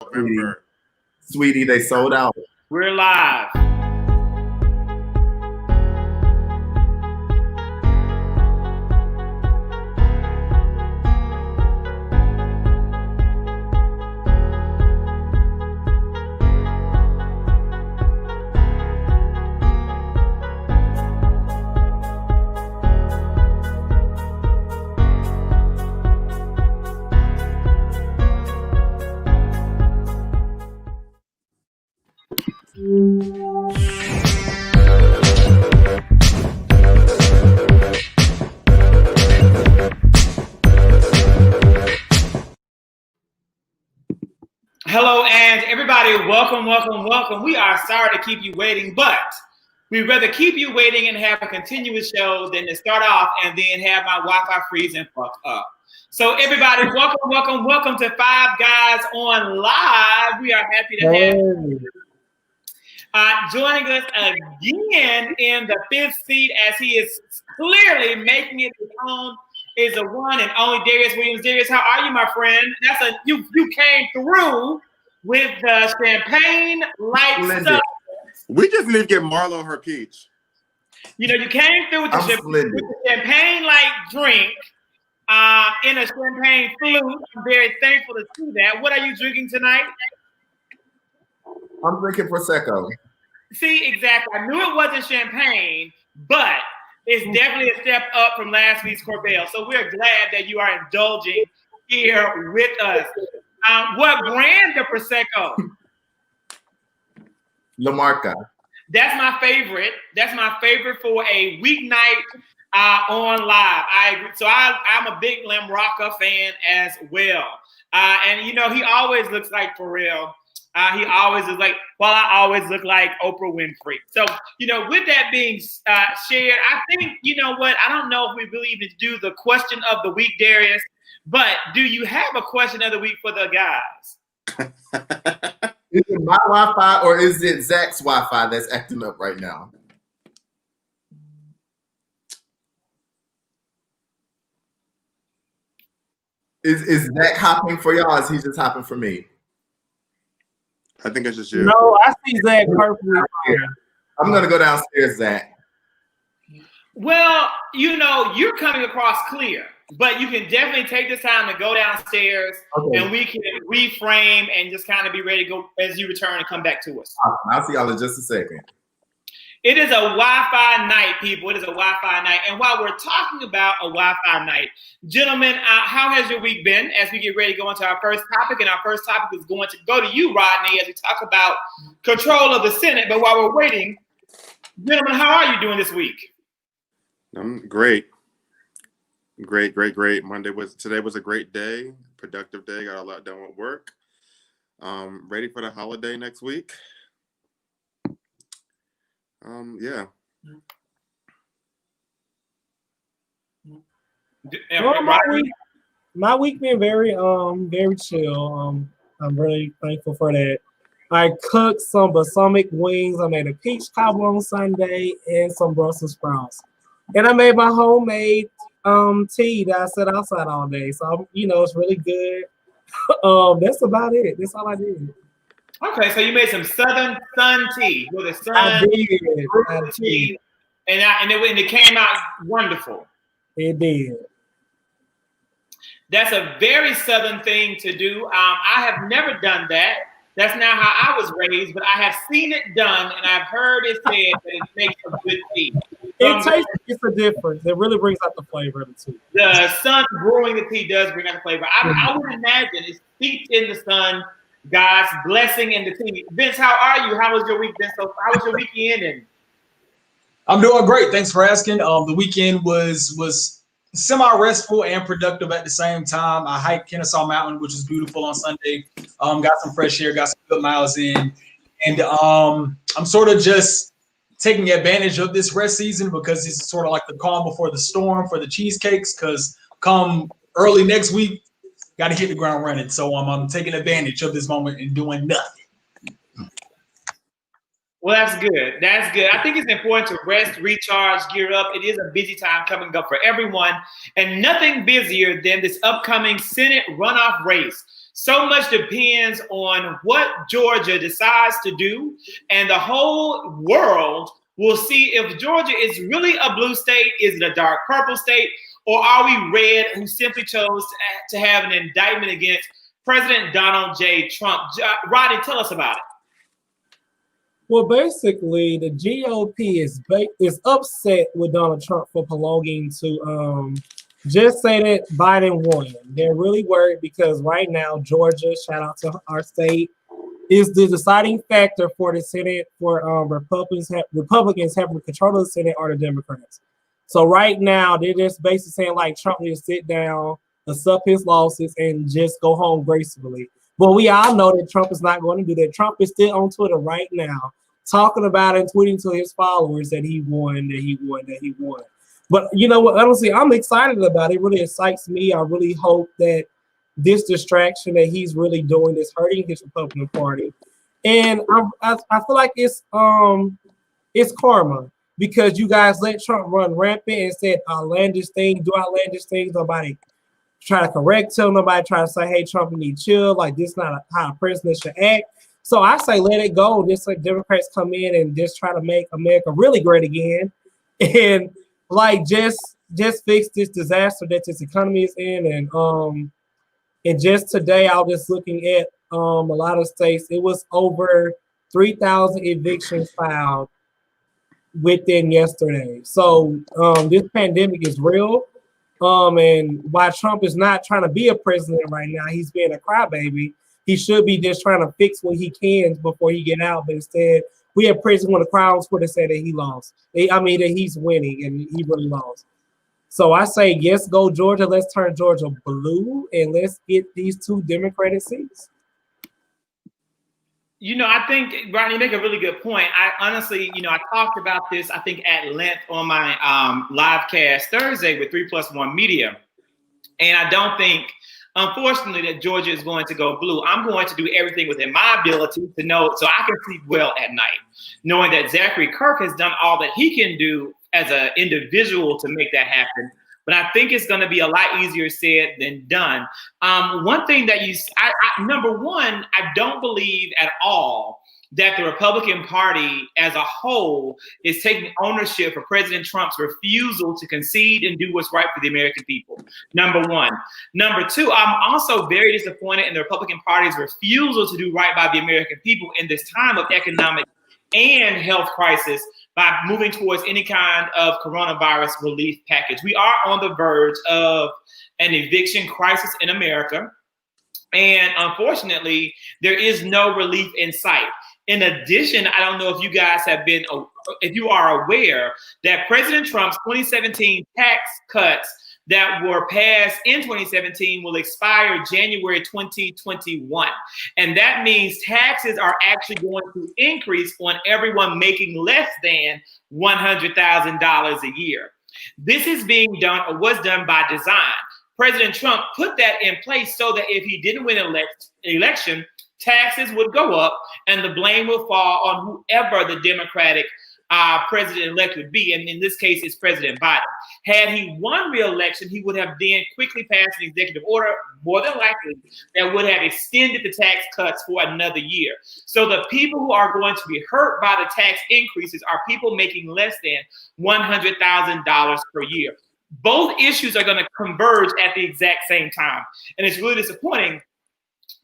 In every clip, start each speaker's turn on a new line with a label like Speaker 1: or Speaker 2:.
Speaker 1: November.
Speaker 2: Sweetie, they sold out.
Speaker 3: We're live. Hello, and everybody, welcome. We are sorry to keep you waiting, but we'd rather keep you waiting and have a continuous show than to start off and then have my Wi-Fi freeze and fuck up. So everybody, welcome to Five Guys on Live. We are happy to have you. Joining us again in the fifth seat as he is clearly making it his own is the one and only Darius Williams. Darius, how are you, my friend? You came through with the champagne-like stuff.
Speaker 1: We just need to get Marlo her peach.
Speaker 3: You know, you came through with the champagne-like drink in a champagne flute. I'm very thankful to see that. What are you drinking tonight?
Speaker 2: I'm drinking Prosecco.
Speaker 3: See, exactly. I knew it wasn't champagne, but it's definitely a step up from last week's Corbel. So we're glad that you are indulging here with us. What brand of Prosecco?
Speaker 2: La Marca.
Speaker 3: That's my favorite. That's my favorite for a weeknight on live. I agree. So I'm a big La Marca fan as well. And, you know, he always looks like Pharrell. He always is like, well, I always look like Oprah Winfrey. So, you know, with that being shared, I think, you know what, I don't know if we really even do the question of the week, Darius, but do you have a question of the week for the guys?
Speaker 2: Is it my Wi-Fi or is it Zach's Wi-Fi that's acting up right now? Is Zach hopping for y'all or is he just hopping for me?
Speaker 1: I think it's just you.
Speaker 4: No, I see Zach perfectly.
Speaker 2: I'm going to go downstairs, Zach.
Speaker 3: Well, you know, you're coming across clear, but you can definitely take this time to go downstairs and we can reframe and just kind of be ready to go as you return and come back to us.
Speaker 2: Awesome. I'll see y'all in just a second.
Speaker 3: It is a Wi-Fi night, people. It is a Wi-Fi night. And while we're talking about a Wi-Fi night, gentlemen, how has your week been as we get ready to go into our first topic? And our first topic is going to go to you, Rodney, as we talk about control of the Senate. But while we're waiting, gentlemen, how are you doing this week?
Speaker 1: I'm great. Great. Today was a great day, productive day. Got a lot done with work. Ready for the holiday next week. Yeah.
Speaker 4: Well, my week been very chill. I'm really thankful for that. I cooked some balsamic wings. I made a peach cobbler on Sunday and some Brussels sprouts. And I made my homemade tea that I set outside all day. So you know, it's really good. That's about it. That's all I did.
Speaker 3: Okay, so you made some Southern Sun tea with a sun.
Speaker 4: I did.
Speaker 3: Tea, and it came out wonderful.
Speaker 4: It did.
Speaker 3: That's a very Southern thing to do. I have never done that. That's not how I was raised, but I have seen it done, and I've heard it said that it makes a good tea.
Speaker 4: It's a difference. It really brings out the flavor of the tea.
Speaker 3: The sun brewing the tea does bring out the flavor. I would imagine it's steeped in the sun. God's blessing in the tea. Vince, how are you? How was your week been so far? How was your weekend? And
Speaker 5: I'm doing great. Thanks for asking. The weekend was semi-restful and productive at the same time. I hiked Kennesaw Mountain, which is beautiful on Sunday. Got some fresh air, got some good miles in. And I'm sort of just taking advantage of this rest season because it's sort of like the calm before the storm for the cheesecakes, because come early next week, got to hit the ground running. So I'm taking advantage of this moment and doing nothing.
Speaker 3: Well, that's good. That's good. I think it's important to rest, recharge, gear up. It is a busy time coming up for everyone, and nothing busier than this upcoming Senate runoff race. So much depends on what Georgia decides to do, and the whole world will see if Georgia is really a blue state, is it a dark purple state, or are we red who simply chose to have an indictment against President Donald J. Trump? Rodney, tell us about it.
Speaker 4: Well, basically, the GOP is upset with Donald Trump for prolonging to just say that Biden won. They're really worried because right now, Georgia, shout out to our state, is the deciding factor for the Senate for Republicans having control of the Senate or the Democrats. So right now, they're just basically saying like Trump needs to sit down, accept his losses, and just go home gracefully. But we all know that Trump is not going to do that. Trump is still on Twitter right now, talking about and tweeting to his followers that he won, that he won, that he won. But you know what? Honestly, I'm excited about it. It really excites me. I really hope that this distraction that he's really doing is hurting his Republican Party, and I feel like it's karma because you guys let Trump run rampant and said outlandish things, do outlandish things. Nobody try to correct him. Nobody try to say, "Hey, Trump, you need to chill." Like this, is not how a president should act. So I say, let it go. Just like Democrats come in and just try to make America really great again, and like just fix this disaster that this economy is in. And just today, I was just looking at a lot of states. It was over 3,000 evictions filed within yesterday. So this pandemic is real. And while Trump is not trying to be a president right now, he's being a crybaby. He should be just trying to fix what he can before he get out. But instead, we have President with a crowd on Twitter say that he lost. I mean, that he's winning and he really lost. So I say, yes, go Georgia. Let's turn Georgia blue and let's get these 2 Democratic seats.
Speaker 3: You know, I think, Rodney, you make a really good point. I honestly, I talked about this, I think, at length on my live cast Thursday with 3+1 Media. And I don't think, unfortunately, that Georgia is going to go blue. I'm going to do everything within my ability to know so I can sleep well at night, knowing that Zachary Kirk has done all that he can do as an individual to make that happen. But I think it's going to be a lot easier said than done. One thing that number one, I don't believe at all that the Republican Party as a whole is taking ownership for President Trump's refusal to concede and do what's right for the American people. Number one. Number two, I'm also very disappointed in the Republican Party's refusal to do right by the American people in this time of economic and health crisis by moving towards any kind of coronavirus relief package. We are on the verge of an eviction crisis in America. And unfortunately, there is no relief in sight. In addition, I don't know if you guys if you are aware that President Trump's 2017 tax cuts that were passed in 2017 will expire January 2021. And that means taxes are actually going to increase on everyone making less than $100,000 a year. This is being done or was done by design. President Trump put that in place so that if he didn't win an election, taxes would go up and the blame will fall on whoever the Democratic president-elect would be. And in this case, it's President Biden. Had he won re-election, he would have then quickly passed an executive order, more than likely, that would have extended the tax cuts for another year. So the people who are going to be hurt by the tax increases are people making less than $100,000 per year. Both issues are going to converge at the exact same time. And it's really disappointing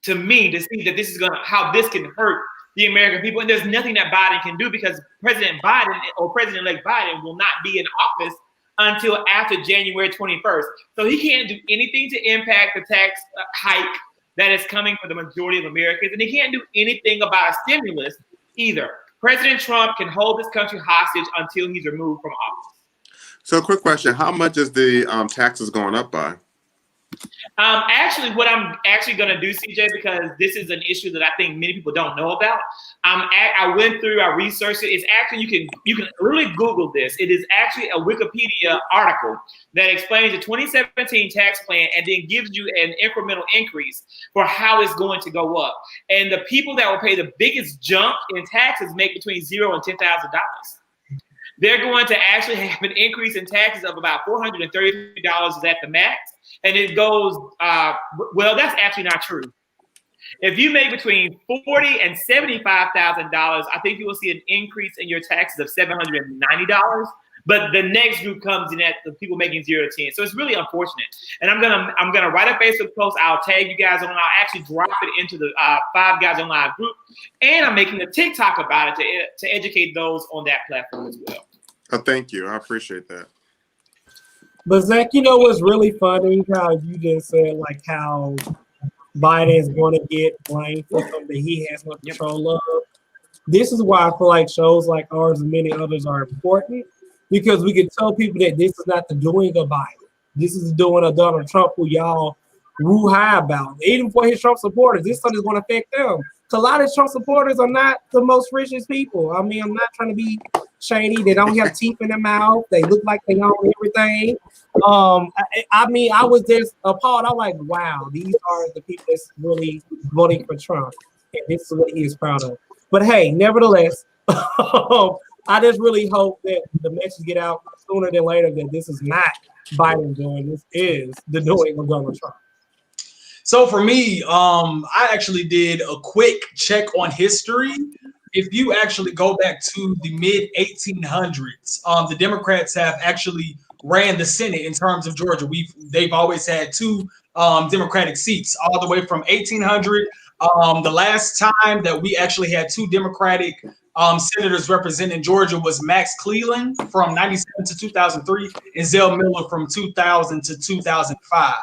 Speaker 3: to me to see that this is how this can hurt the American people. And there's nothing that Biden can do because President Biden or President-elect Biden will not be in office until after January 21st. So he can't do anything to impact the tax hike that is coming for the majority of Americans. And he can't do anything about a stimulus either. President Trump can hold this country hostage until he's removed from office.
Speaker 1: So quick question, how much is the taxes going up by?
Speaker 3: Actually, what I'm actually going to do, CJ, because this is an issue that I think many people don't know about. I went through, I researched it. It's actually, you can really Google this. It is actually a Wikipedia article that explains the 2017 tax plan and then gives you an incremental increase for how it's going to go up. And the people that will pay the biggest jump in taxes make between $0 and $10,000. They're going to actually have an increase in taxes of about $433 at the max. And it goes, well, that's actually not true. If you make between $40,000 and $75,000, I think you will see an increase in your taxes of $790. But the next group comes in at the people making 0 to 10. So it's really unfortunate. And I'm gonna write a Facebook post. I'll tag you guys on. I'll actually drop it into the Five Guys Online group, and I'm making a TikTok about it to educate those on that platform as well.
Speaker 1: Thank you. I appreciate that.
Speaker 4: But Zach, you know what's really funny? How you just said like how Biden is going to get blamed for something he has no control of. This is why I feel like shows like ours and many others are important, because we can tell people that this is not the doing of Biden. This is the doing of Donald Trump, who y'all woo high about. Even for his Trump supporters, this stuff is going to affect them. So a lot of Trump supporters are not the most richest people. I mean, I'm not trying to be shady. They don't have teeth in their mouth. They look like they own everything. I mean, I was just appalled. I'm like, wow, these are the people that's really voting for Trump. And this is what he is proud of. But hey, nevertheless, I just really hope that the message get out sooner than later that this is not Biden doing. This is the doing of Donald Trump.
Speaker 5: So for me, I actually did a quick check on history. If you actually go back to the mid 1800s, the Democrats have actually ran the Senate in terms of Georgia. They've always had 2 Democratic seats all the way from 1800. The last time that we actually had 2 Democratic senators representing Georgia was Max Cleland from 97 to 2003 and Zell Miller from 2000 to 2005.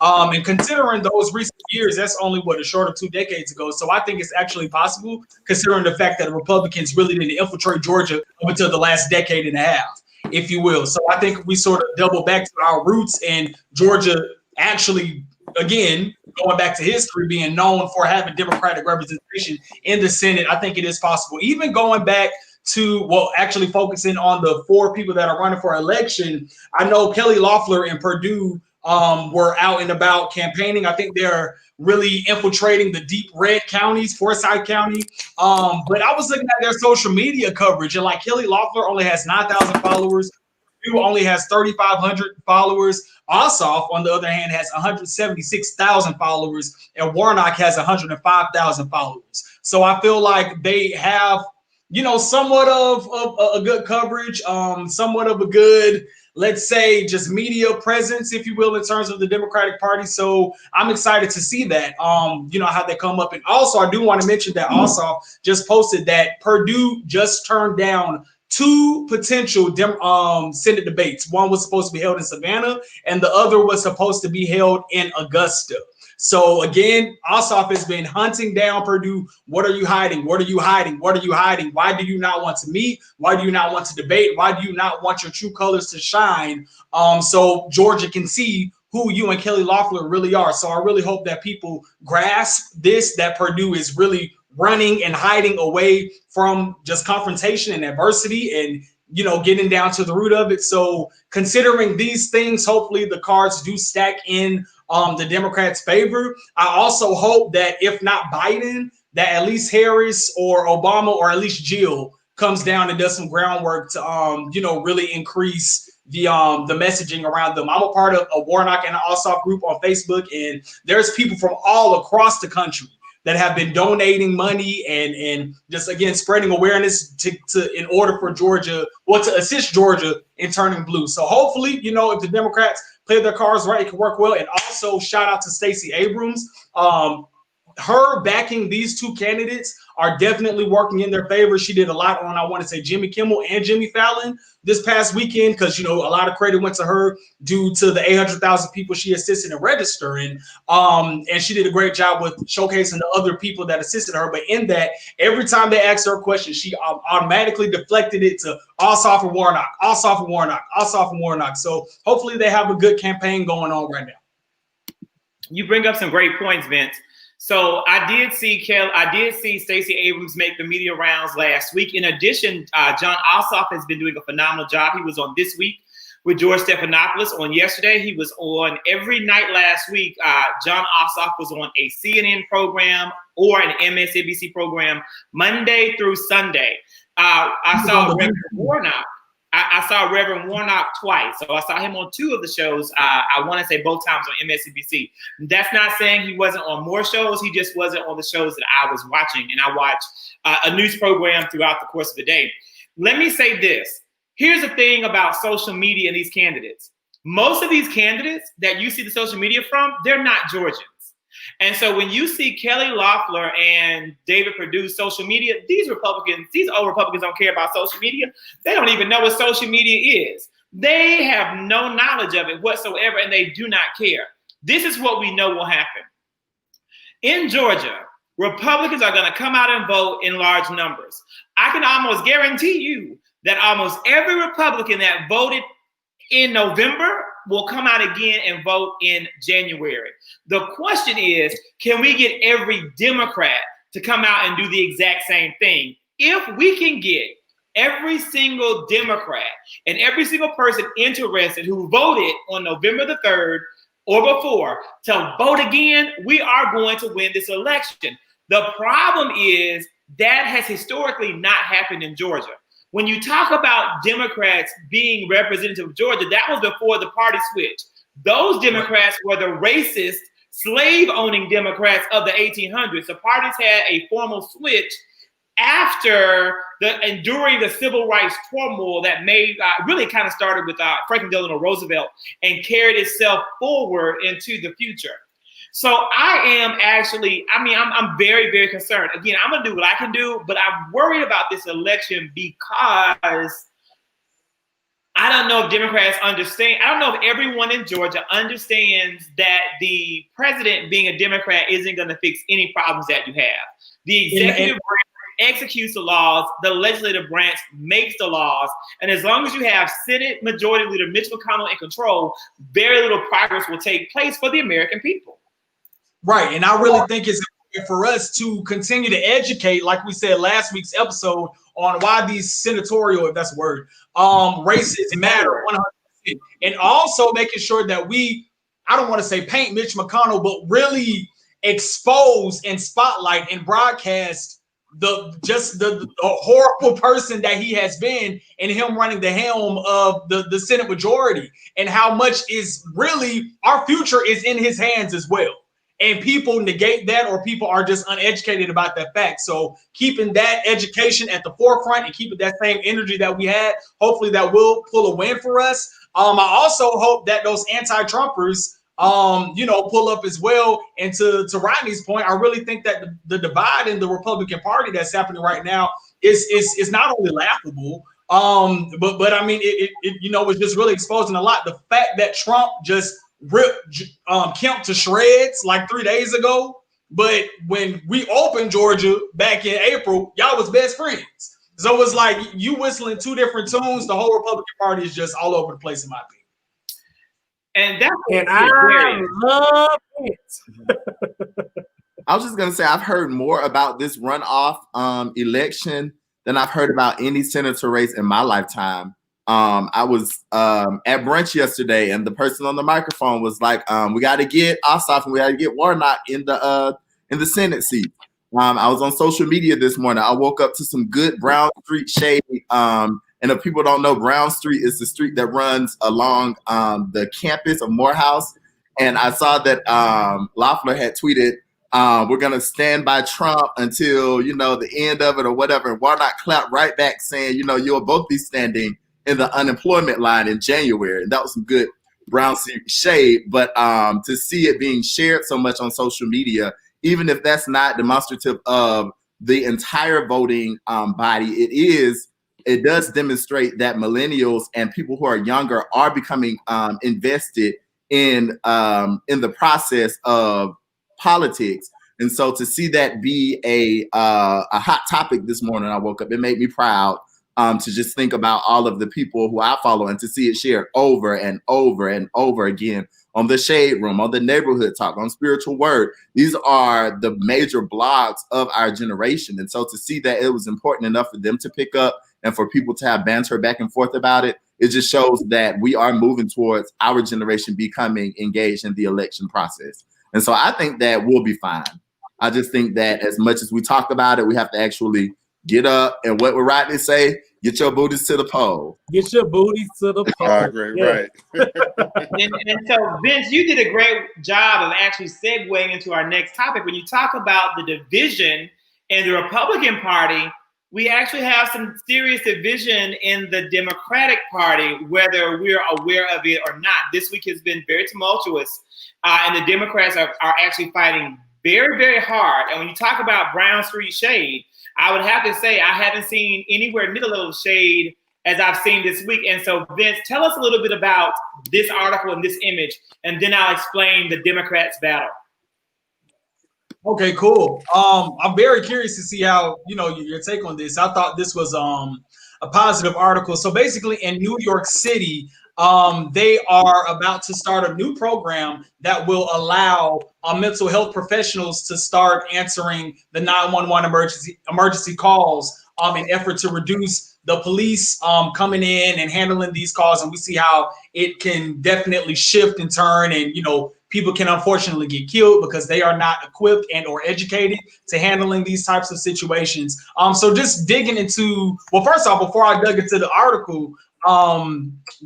Speaker 5: And considering those recent years, that's only a short of 2 decades ago. So I think it's actually possible, considering the fact that the Republicans really didn't infiltrate Georgia up until the last decade and a half, if you will. So I think we sort of double back to our roots, and Georgia actually, again, going back to history, being known for having Democratic representation in the Senate, I think it is possible. Even going back to, actually focusing on the 4 people that are running for election, I know Kelly Loeffler and Purdue were out and about campaigning. I think they're really infiltrating the deep red counties, Forsyth County. But I was looking at their social media coverage, and like Kelly Loeffler only has 9,000 followers. Purdue only has 3,500 followers. Ossoff, on the other hand, has 176,000 followers, and Warnock has 105,000 followers. So I feel like they have, somewhat of a good coverage, somewhat of a good, let's say, just media presence, if you will, in terms of the Democratic Party. So I'm excited to see that, how they come up. And also, I do want to mention that Ossoff just posted that Purdue just turned down 2 potential Senate debates. One was supposed to be held in Savannah, and the other was supposed to be held in Augusta. So again, Ossoff has been hunting down Purdue. What are you hiding? What are you hiding? What are you hiding? Why do you not want to meet? Why do you not want to debate? Why do you not want your true colors to shine? So Georgia can see who you and Kelly Loeffler really are. So I really hope that people grasp this, that Purdue is really running and hiding away from just confrontation and adversity and, getting down to the root of it. So considering these things, hopefully the cards do stack in the Democrats' favor. I also hope that if not Biden, that at least Harris or Obama or at least Jill comes down and does some groundwork to, really increase the messaging around them. I'm a part of a Warnock and Ossoff group on Facebook, and there's people from all across the country that have been donating money and just, again, spreading awareness to in order for Georgia, to assist Georgia in turning blue. So hopefully, if the Democrats play their cards right, it can work well. And also shout out to Stacey Abrams. Her backing these 2 candidates are definitely working in their favor. She did a lot on, I want to say, Jimmy Kimmel and Jimmy Fallon this past weekend, because, a lot of credit went to her due to the 800,000 people she assisted in registering. And she did a great job with showcasing the other people that assisted her. But in that, every time they asked her a question, she automatically deflected it to Ossoff and Warnock, Ossoff and Warnock, Ossoff and Warnock. So hopefully they have a good campaign going on right now.
Speaker 3: You bring up some great points, Vince. So I did see Stacey Abrams make the media rounds last week. In addition, John Ossoff has been doing a phenomenal job. He was on This Week with George Stephanopoulos on yesterday. He was on every night last week. John Ossoff was on a CNN program or an MSNBC program Monday through Sunday. I saw Warnock. I saw Reverend Warnock twice. So I saw him on 2 of the shows. I want to say both times on MSNBC. That's not saying he wasn't on more shows. He just wasn't on the shows that I was watching. And I watched a news program throughout the course of the day. Let me say this. Here's the thing about social media and these candidates. Most of these candidates that you see the social media from, they're not Georgians. And so when you see Kelly Loeffler and David Perdue's social media, these old Republicans don't care about social media. They don't even know what social media is. They have no knowledge of it whatsoever, and they do not care. This is what we know will happen. In Georgia, Republicans are going to come out and vote in large numbers. I can almost guarantee you that almost every Republican that voted in November will come out again and vote in January. The question is, can we get every Democrat to come out and do the exact same thing? If we can get every single Democrat and every single person interested who voted on November the 3rd or before to vote again, we are going to win this election. The problem is that has historically not happened in Georgia. When you talk about Democrats being representative of Georgia, that was before the party switch. Those Democrats were the racist, slave-owning Democrats of the 1800s. The parties had a formal switch after and during the civil rights turmoil that really kind of started with Franklin Delano Roosevelt and carried itself forward into the future. So I'm very, very concerned. Again, I'm going to do what I can do, but I'm worried about this election because I don't know if Democrats understand. I don't know if everyone in Georgia understands that the president being a Democrat isn't going to fix any problems that you have. The executive branch executes the laws. The legislative branch makes the laws. And as long as you have Senate Majority Leader Mitch McConnell in control, very little progress will take place for the American people.
Speaker 5: Right. And I really think it's important for us to continue to educate, like we said last week's episode, on why these senatorial, if that's a word, races matter 100%. And also making sure that I don't want to say paint Mitch McConnell, but really expose and spotlight and broadcast the horrible person that he has been and him running the helm of the Senate majority, and how much is really our future is in his hands as well. And people negate that, or people are just uneducated about that fact. So keeping that education at the forefront and keeping that same energy that we had, hopefully that will pull a win for us. I also hope that those anti-Trumpers, pull up as well. And to Rodney's point, I really think that the divide in the Republican Party that's happening right now is not only laughable, but I mean, it's just really exposing a lot. The fact that Trump just ripped Kemp to shreds like 3 days ago, but when we opened Georgia back in April, y'all was best friends. So it's like you whistling 2 different tunes. The whole Republican Party is just all over the place, in my opinion.
Speaker 4: And I love it.
Speaker 2: I was just gonna say, I've heard more about this runoff election than I've heard about any senator race in my lifetime. I was at brunch yesterday, and the person on the microphone was like, "We got to get Ossoff and we got to get Warnock in the Senate seat." I was on social media this morning. I woke up to some good Brown Street shade. And if people don't know, Brown Street is the street that runs along the campus of Morehouse. And I saw that Loeffler had tweeted, "We're gonna stand by Trump until the end of it or whatever." And Warnock clapped right back, saying, "You'll both be standing in the unemployment line in January." And that was some good Brown Street shade. But to see it being shared so much on social media, even if that's not demonstrative of the entire voting body, it does demonstrate that millennials and people who are younger are becoming invested in the process of politics. And so to see that be a hot topic this morning, I woke up, it made me proud. To just think about all of the people who I follow and to see it shared over and over and over again on the Shade Room, on the Neighborhood Talk, on Spiritual Word. These are the major blogs of our generation. And so to see that it was important enough for them to pick up and for people to have banter back and forth about it, it just shows that we are moving towards our generation becoming engaged in the election process. And so I think that we'll be fine. I just think that as much as we talk about it, we have to actually get up and what would Rodney say? Get your booties to the pole.
Speaker 4: Get your booties to the pole.
Speaker 1: I agree, right.
Speaker 3: And so, Vince, you did a great job of actually segueing into our next topic. When you talk about the division in the Republican Party, we actually have some serious division in the Democratic Party, whether we're aware of it or not. This week has been very tumultuous, and the Democrats are actually fighting very, very hard. And when you talk about Brown Street shade, I would have to say I haven't seen anywhere near the level of shade as I've seen this week. And so, Vince, tell us a little bit about this article and this image, and then I'll explain the Democrats' battle.
Speaker 5: Okay, cool. I'm very curious to see how, your take on this. I thought this was a positive article. So basically in New York City, they are about to start a new program that will allow mental health professionals to start answering the 911 emergency calls in effort to reduce the police coming in and handling these calls. And we see how it can definitely shift and turn, and people can unfortunately get killed because they are not equipped and or educated to handling these types of situations. So just digging into, well, first off, before I dug into the article,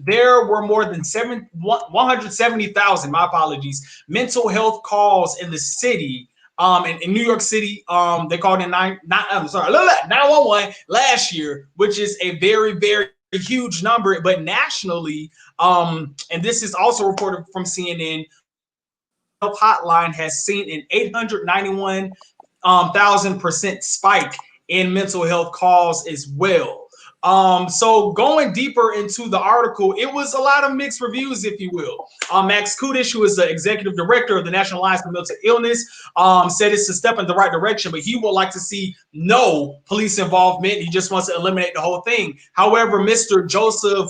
Speaker 5: there were more than 170,000, my apologies, mental health calls in the city. In New York City, they called in 911 last year, which is a very, very huge number. But nationally, and this is also reported from CNN, health hotline has seen an 891,000% spike in mental health calls as well. So going deeper into the article, it was a lot of mixed reviews, if you will. Max Kudish, who is the executive director of the National Alliance for Mental Illness, said it's a step in the right direction, but he would like to see no police involvement. He just wants to eliminate the whole thing. However, Mr. Joseph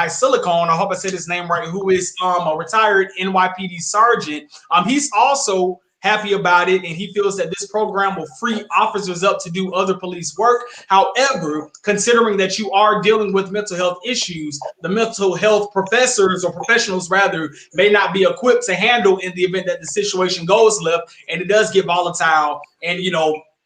Speaker 5: Silicone, I hope I said his name right, who is a retired NYPD sergeant, he's also happy about it, and he feels that this program will free officers up to do other police work. However, considering that you are dealing with mental health issues, the mental health professors or professionals rather may not be equipped to handle in the event that the situation goes left and it does get volatile and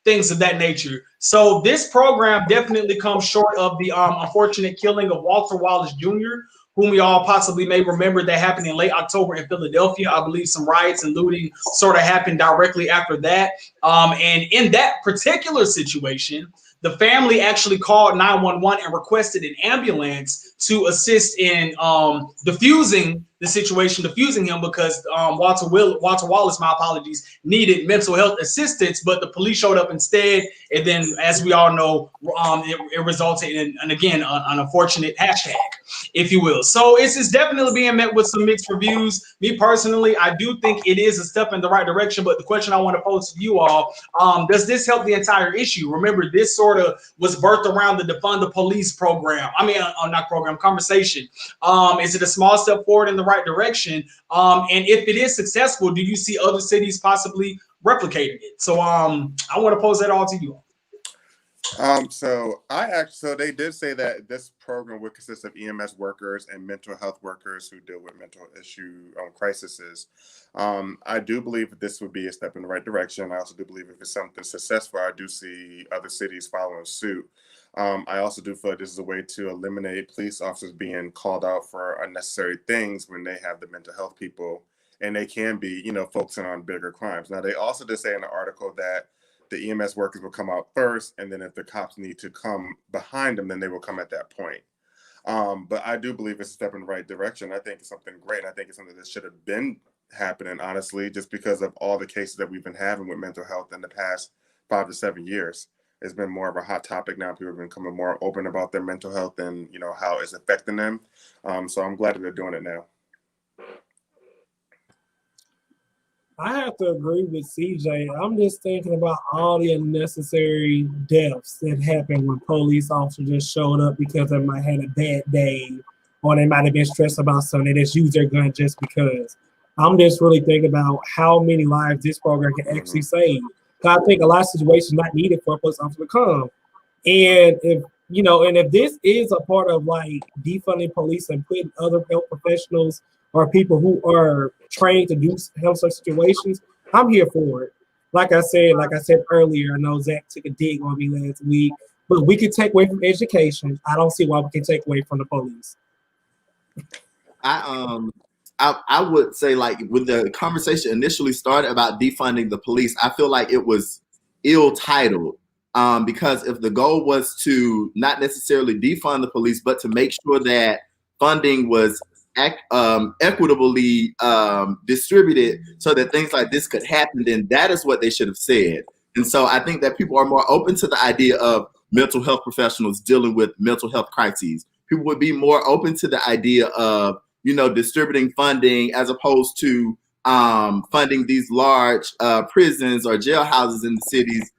Speaker 5: things of that nature. So this program definitely comes short of the unfortunate killing of Walter Wallace Jr., whom we all possibly may remember, that happened in late October in Philadelphia. I believe some riots and looting sort of happened directly after that. And in that particular situation, the family actually called 911 and requested an ambulance to assist in diffusing the situation, diffusing him, because Walter Wallace, my apologies, needed mental health assistance, but the police showed up instead. And then, as we all know, it resulted in, and again, an unfortunate hashtag, if you will. So it's definitely being met with some mixed reviews. Me personally, I do think it is a step in the right direction, but the question I want to pose to you all, does this help the entire issue? Remember, this sort of was birthed around the defund the police program. I mean, not program, conversation. Is it a small step forward in the right direction? And if it is successful, do you see other cities possibly replicating it? So I want to pose that all to you.
Speaker 1: So they did say that this program would consist of EMS workers and mental health workers who deal with mental issue crises. I do believe that this would be a step in the right direction. I also do believe if it's something successful, I do see other cities following suit. I also do feel like this is a way to eliminate police officers being called out for unnecessary things when they have the mental health people, and they can be, focusing on bigger crimes. Now, they also did say in the article that the EMS workers will come out first, and then if the cops need to come behind them, then they will come at that point. But I do believe it's a step in the right direction. I think it's something great. I think it's something that should have been happening, honestly, just because of all the cases that we've been having with mental health in the past 5 to 7 years. It's been more of a hot topic now. People have been becoming more open about their mental health and, how it's affecting them. So I'm glad that they're doing it now.
Speaker 4: I have to agree with CJ. I'm just thinking about all the unnecessary deaths that happened when police officers just showed up because they might have had a bad day, or they might have been stressed about something. They just use their gun just because. I'm just really thinking about how many lives this program can actually save. I think a lot of situations not needed for a police officer to come. And if this is a part of like defunding police and putting other health professionals or people who are trained to do health situations, I'm here for it. Like I said earlier, I know Zach took a dig on me last week, but we can take away from education. I don't see why we can take away from the police.
Speaker 2: I would say, like, when the conversation initially started about defunding the police, I feel like it was ill-titled, because if the goal was to not necessarily defund the police, but to make sure that funding was equitably distributed so that things like this could happen, then that is what they should have said. And so I think that people are more open to the idea of mental health professionals dealing with mental health crises. People would be more open to the idea of, distributing funding as opposed to funding these large prisons or jailhouses in the cities,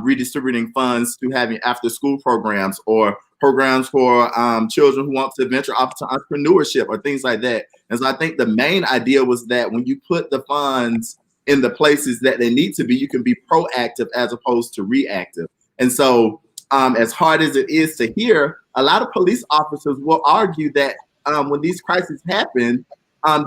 Speaker 2: redistributing funds to having after-school programs or programs for children who want to venture off to entrepreneurship or things like that. And so I think the main idea was that when you put the funds in the places that they need to be, you can be proactive as opposed to reactive. And so as hard as it is to hear, a lot of police officers will argue that when these crises happen,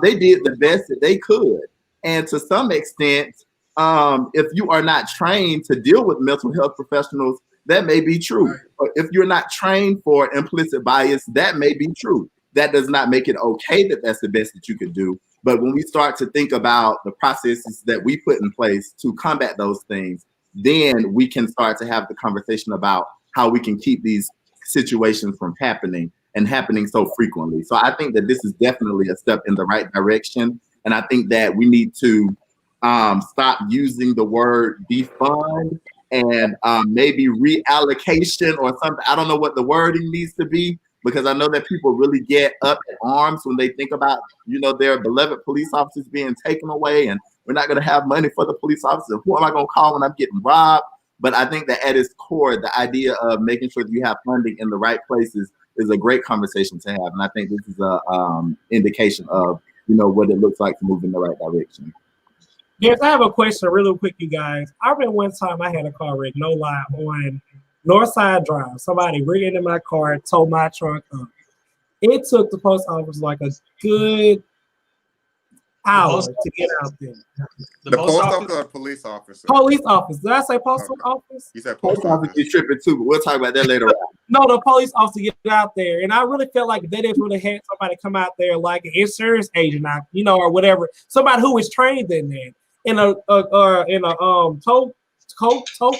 Speaker 2: they did the best that they could. And to some extent, if you are not trained to deal with mental health professionals, that may be true. But if you're not trained for implicit bias, that may be true. That does not make it okay that that's the best that you could do. But when we start to think about the processes that we put in place to combat those things, then we can start to have the conversation about how we can keep these situations from happening and happening so frequently. So I think that this is definitely a step in the right direction. And I think that we need to stop using the word defund and maybe reallocation or something. I don't know what the wording needs to be, because I know that people really get up in arms when they think about, their beloved police officers being taken away, and we're not going to have money for the police officers. Who am I going to call when I'm getting robbed? But I think that at its core, the idea of making sure that you have funding in the right places is a great conversation to have. And I think this is a indication of, what it looks like to move in the right direction.
Speaker 4: Yes, I have a question really quick, you guys. I remember one time I had a car wreck, no lie, on Northside Drive. Somebody reared into my car, towed my truck up. It took the post office like a good hour to get out there.
Speaker 1: The post office or police officer?
Speaker 4: Police office. Did I say post office?
Speaker 1: You said
Speaker 2: Post office is tripping too, but we'll talk about that later on.
Speaker 4: No, the police officer get out there. And I really felt like they didn't really have somebody come out there like an insurance agent, or whatever. Somebody who was trained in that. In a tow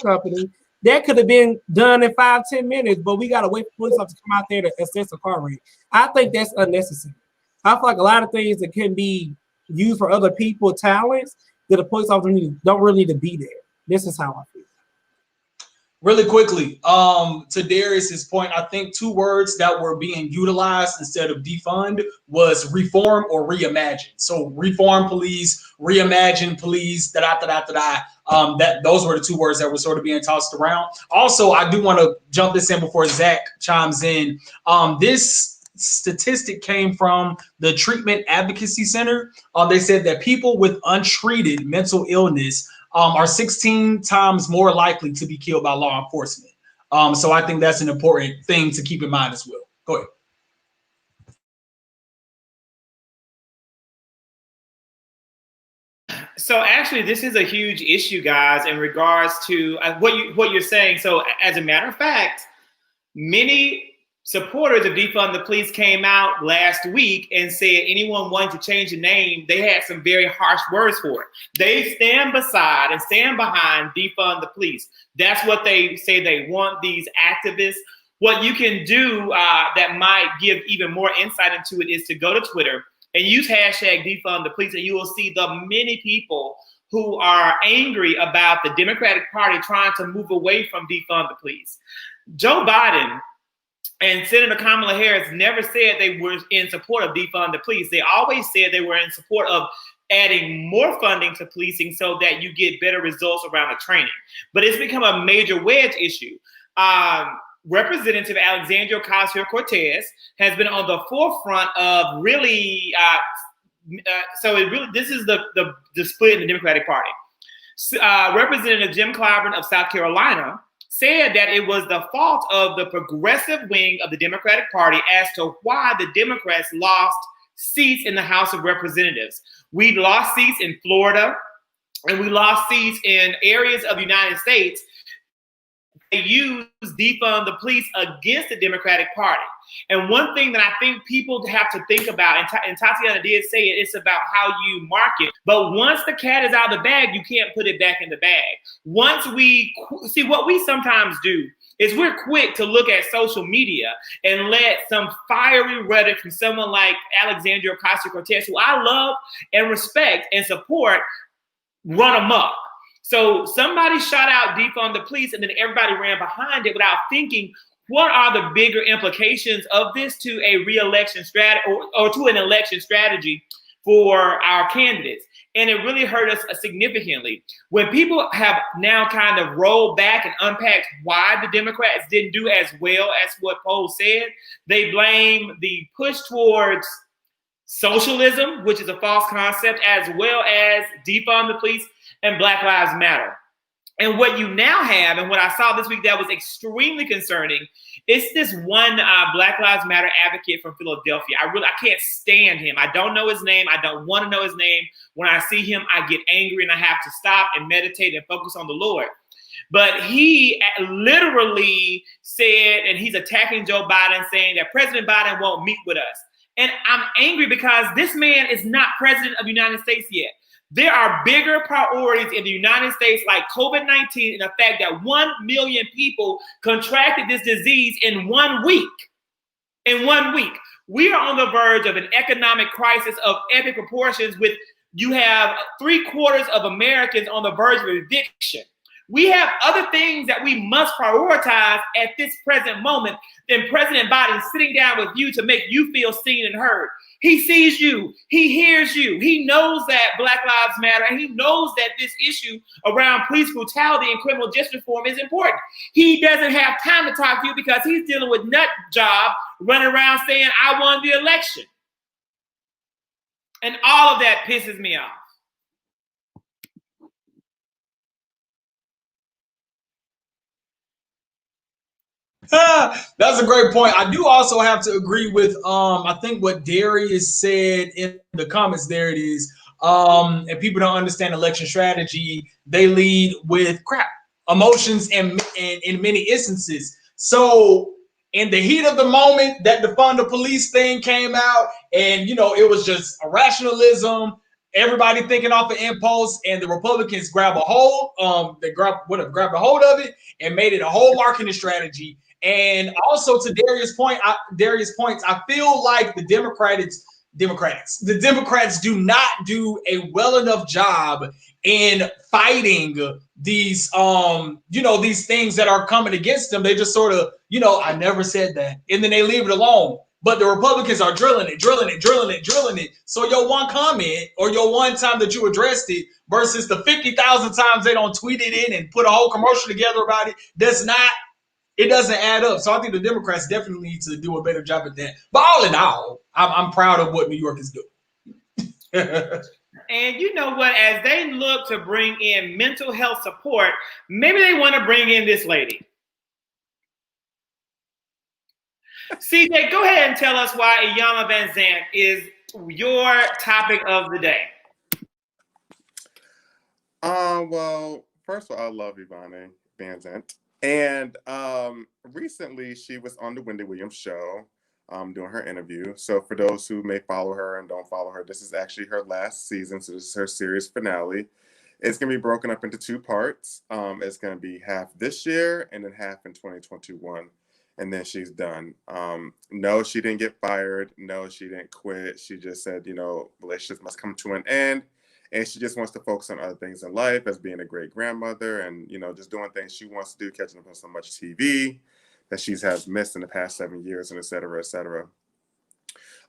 Speaker 4: company, that could have been done in 5-10 minutes, but we gotta wait for police officers to come out there to assess a car wreck. I think that's unnecessary. I feel like a lot of things that can be used for other people's talents that a police officer don't really need to be there. This is how I feel.
Speaker 5: Really quickly, to Darius's point, I think two words that were being utilized instead of defund was reform or reimagine. So reform police, reimagine police, that those were the two words that were sort of being tossed around. Also, I do want to jump this in before Zach chimes in. This statistic came from the Treatment Advocacy Center. They said that people with untreated mental illness are 16 times more likely to be killed by law enforcement. So I think that's an important thing to keep in mind as well. Go ahead.
Speaker 3: So actually, this is a huge issue, guys, in regards to what you're saying. So as a matter of fact, many supporters of defund the police came out last week and said anyone wanting to change the name, they had some very harsh words for it. They stand beside and stand behind defund the police. That's what they say they want, these activists. What you can do that might give even more insight into it is to go to Twitter and use hashtag defund the police, and you will see the many people who are angry about the Democratic Party trying to move away from defund the police. Joe Biden and Senator Kamala Harris never said they were in support of defund the police. They always said they were in support of adding more funding to policing so that you get better results around the training. But it's become a major wedge issue. Representative Alexandria Ocasio-Cortez has been on the forefront of really, this is the split in the Democratic Party. Representative Jim Clyburn of South Carolina said that it was the fault of the progressive wing of the Democratic Party as to why the Democrats lost seats in the House of Representatives. We lost seats in Florida, and we lost seats in areas of the United States they use defund the police against the Democratic Party. And one thing that I think people have to think about, and Tatiana did say it, it's about how you market. But once the cat is out of the bag, you can't put it back in the bag. Once we see, what we sometimes do is we're quick to look at social media and let some fiery rhetoric from someone like Alexandria Ocasio-Cortez, who I love and respect and support, run amok. So somebody shot out defund the police, and then everybody ran behind it without thinking, what are the bigger implications of this to a re-election strategy or to an election strategy for our candidates? And it really hurt us significantly. When people have now kind of rolled back and unpacked why the Democrats didn't do as well as what polls said, they blame the push towards socialism, which is a false concept, as well as defund the police and Black Lives Matter. And what you now have, and what I saw this week that was extremely concerning, it's this one Black Lives Matter advocate from Philadelphia. I can't stand him. I don't know his name. I don't want to know his name. When I see him, I get angry and I have to stop and meditate and focus on the Lord. But he literally said, and he's attacking Joe Biden, saying that President Biden won't meet with us. And I'm angry because this man is not president of the United States yet. There are bigger priorities in the United States, like COVID-19, and the fact that 1 million people contracted this disease in 1 week. In 1 week. We are on the verge of an economic crisis of epic proportions, with you have 3/4 of Americans on the verge of eviction. We have other things that we must prioritize at this present moment than President Biden sitting down with you to make you feel seen and heard. He sees you. He hears you. He knows that Black Lives Matter, and he knows that this issue around police brutality and criminal justice reform is important. He doesn't have time to talk to you because he's dealing with nut job running around saying, I won the election. And all of that pisses me off.
Speaker 5: That's a great point. I do also have to agree with I think what Darius said in the comments. There it is. And people don't understand election strategy. They lead with crap, emotions, and in many instances. So in the heat of the moment, that defund the police thing came out, and it was just a rationalism. Everybody thinking off of impulse, and the Republicans grab a hold. They grabbed a hold of it and made it a whole marketing strategy. And also to Darius' points, I feel like the Democrats do not do a well enough job in fighting these these things that are coming against them. They just sort of, I never said that, and then they leave it alone. But the Republicans are drilling it. So your one comment or your one time that you addressed it versus the 50,000 times they don't tweet it in and put a whole commercial together about it, it doesn't add up. So I think the Democrats definitely need to do a better job at that. But all in all, I'm proud of what New York is doing.
Speaker 3: And you know what? As they look to bring in mental health support, maybe they want to bring in this lady. CJ, go ahead and tell us why Iyanla Vanzant is your topic of the day.
Speaker 1: Well, first of all, I love Iyanla Vanzant. And recently she was on the Wendy Williams show doing her interview. So for those who may follow her and don't follow her, this is actually her last season. So this is her series finale. It's going to be broken up into 2 parts. It's going to be half this year and then half in 2021. And then she's done. No, she didn't get fired. No, she didn't quit. She just said, relationships must come to an end. And she just wants to focus on other things in life, as being a great grandmother and, just doing things she wants to do, catching up on so much TV that she has missed in the past 7 years, and et cetera, et cetera.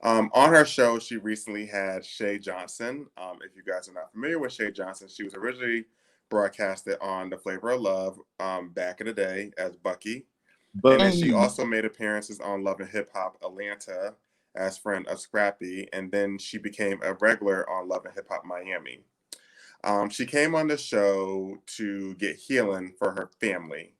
Speaker 1: On her show, she recently had Shay Johnson. If you guys are not familiar with Shay Johnson, she was originally broadcasted on The Flavor of Love back in the day as Bucky. And then she also made appearances on Love and Hip Hop Atlanta as friend of Scrappy, and then she became a regular on Love and Hip Hop Miami. She came on the show to get healing for her family.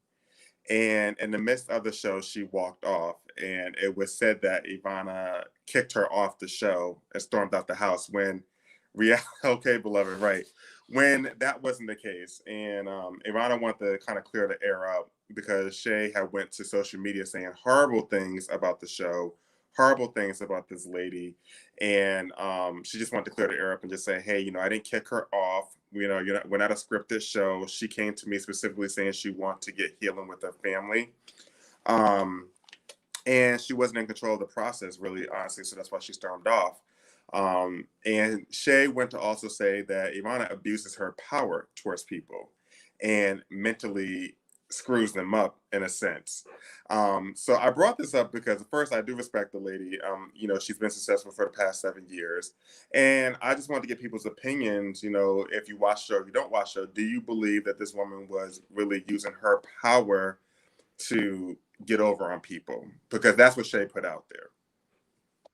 Speaker 1: And in the midst of the show, she walked off, and it was said that Ivana kicked her off the show and stormed out the house when okay, beloved, right. When that wasn't the case. And Ivana wanted to kind of clear the air up because Shay had went to social media saying horrible things about the show, horrible things about this lady, and she just wanted to clear the air up and just say, hey, I didn't kick her off. We're not a scripted show. She came to me specifically saying she wanted to get healing with her family. And she wasn't in control of the process, really, honestly, so that's why she stormed off. And Shay went to also say that Ivana abuses her power towards people and mentally screws them up in a sense. So I brought this up because first, I do respect the lady. She's been successful for the past 7 years. And I just wanted to get people's opinions, if you watch the show, if you don't watch the show, do you believe that this woman was really using her power to get over on people? Because that's what Shay put out there.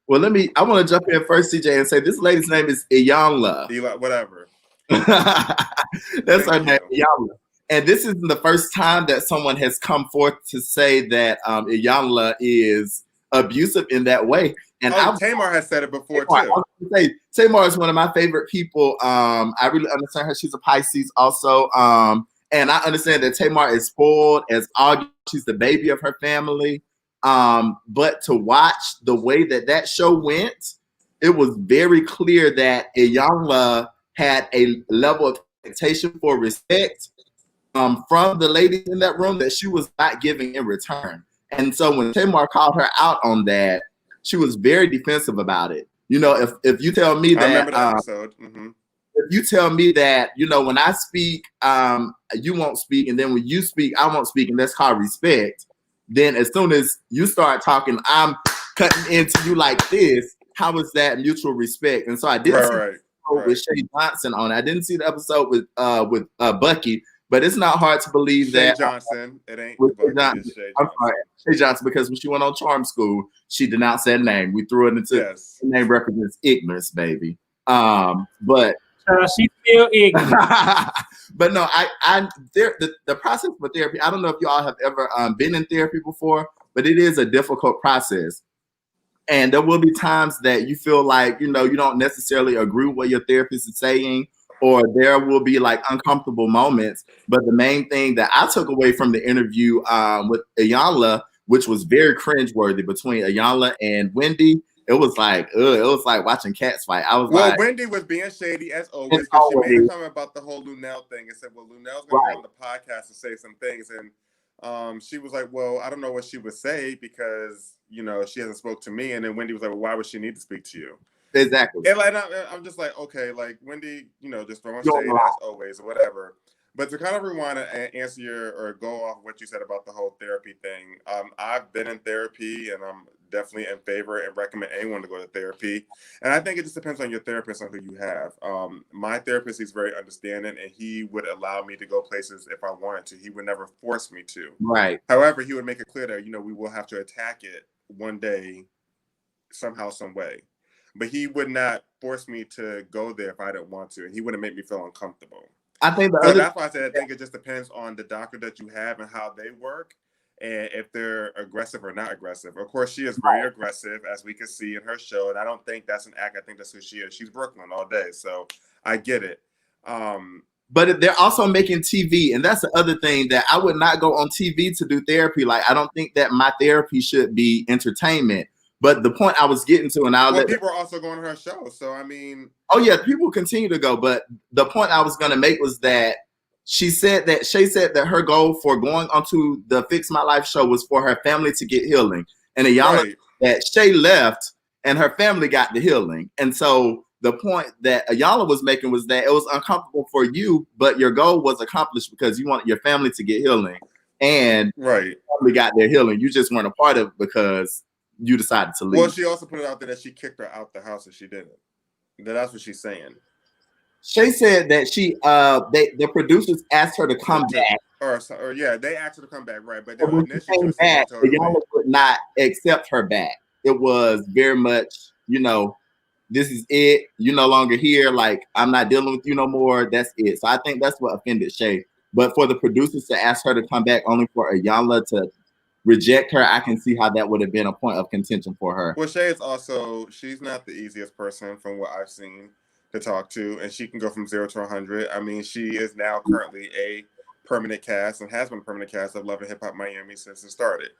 Speaker 2: Well, I want to jump in first, CJ, and say this lady's name is Iyanla.
Speaker 1: Whatever.
Speaker 2: That's her name, Iyanla. And this isn't the first time that someone has come forth to say that Iyanla is abusive in that way. And
Speaker 1: Tamar has said it before, too.
Speaker 2: Tamar is one of my favorite people. I really understand her. She's a Pisces also. And I understand that Tamar is spoiled as August. She's the baby of her family. But to watch the way that show went, it was very clear that Iyanla had a level of expectation for respect from the ladies in that room that she was not giving in return. And so when Tamar called her out on that, she was very defensive about it. If you tell me that,
Speaker 1: I remember that episode. Mm-hmm.
Speaker 2: If you tell me that, when I speak, you won't speak, and then when you speak, I won't speak, and that's called respect. Then as soon as you start talking, I'm cutting into you like this. How is that mutual respect? And so I did see the episode with Shay Johnson on it. I didn't see the episode with Bucky, but it's not hard to believe
Speaker 1: Shay
Speaker 2: that
Speaker 1: Johnson. It ain't
Speaker 2: Shay Johnson. I'm sorry, Shay Johnson, because when she went on Charm School, she denounced that name. We threw it into the name represents ignorance, baby. But
Speaker 4: she's still ignorant.
Speaker 2: But no, the process for therapy, I don't know if you all have ever been in therapy before, but it is a difficult process. And there will be times that you feel like, you don't necessarily agree with what your therapist is saying, or there will be like uncomfortable moments. But the main thing that I took away from the interview with Iyanla, which was very cringeworthy between Iyanla and Wendy, it was like watching cats fight. I was like,
Speaker 1: Wendy was being shady as always, because she made a comment about the whole Lunel thing and said, well, Lunel's going to go on the podcast and say some things. And she was like, well, I don't know what she would say because, she hasn't spoke to me. And then Wendy was like, well, why would she need to speak to you?
Speaker 2: Exactly.
Speaker 1: And like, I'm just like, okay, like Wendy, just throwing shade as always or whatever. But to kind of rewind and answer or go off what you said about the whole therapy thing, I've been in therapy and I'm definitely in favor and recommend anyone to go to therapy. And I think it just depends on your therapist and who you have. My therapist, he's very understanding and he would allow me to go places if I wanted to. He would never force me to.
Speaker 2: Right.
Speaker 1: However, he would make it clear that, we will have to attack it one day, somehow, some way. But he would not force me to go there if I didn't want to. And he wouldn't make me feel uncomfortable.
Speaker 2: I think
Speaker 1: that's why I said I think it just depends on the doctor that you have and how they work, and if they're aggressive or not aggressive. Of course, she is very aggressive, as we can see in her show, and I don't think that's an act. I think that's who she is. She's Brooklyn all day, so I get it.
Speaker 2: But they're also making TV, and that's the other thing, that I would not go on TV to do therapy. Like, I don't think that my therapy should be entertainment. But the point I was getting to, and
Speaker 1: people are also going to her show, so I mean,
Speaker 2: oh yeah, people continue to go. But the point I was going to make was that Shay said that her goal for going onto the Fix My Life show was for her family to get healing, and Iyanla that Shay left and her family got the healing. And so the point that Iyanla was making was that it was uncomfortable for you, but your goal was accomplished because you wanted your family to get healing, and family got their healing. You just weren't a part of it because you decided to leave.
Speaker 1: Well, she also put it out there that she kicked her out the house and she didn't. That's what she's saying.
Speaker 2: Shay said that the producers asked her to come back.
Speaker 1: Or they asked her to come back, right? But
Speaker 2: when she came back, Iyanla would not accept her back. It was very much, this is it. You're no longer here. Like, I'm not dealing with you no more. That's it. So I think that's what offended Shay. But for the producers to ask her to come back only for Iyanla to reject her, I can see how that would have been a point of contention for her.
Speaker 1: Well, Shay is also, she's not the easiest person from what I've seen to talk to, and she can go from 0 to 100. I mean, she is now currently a permanent cast and has been a permanent cast of Love and Hip Hop Miami since it started.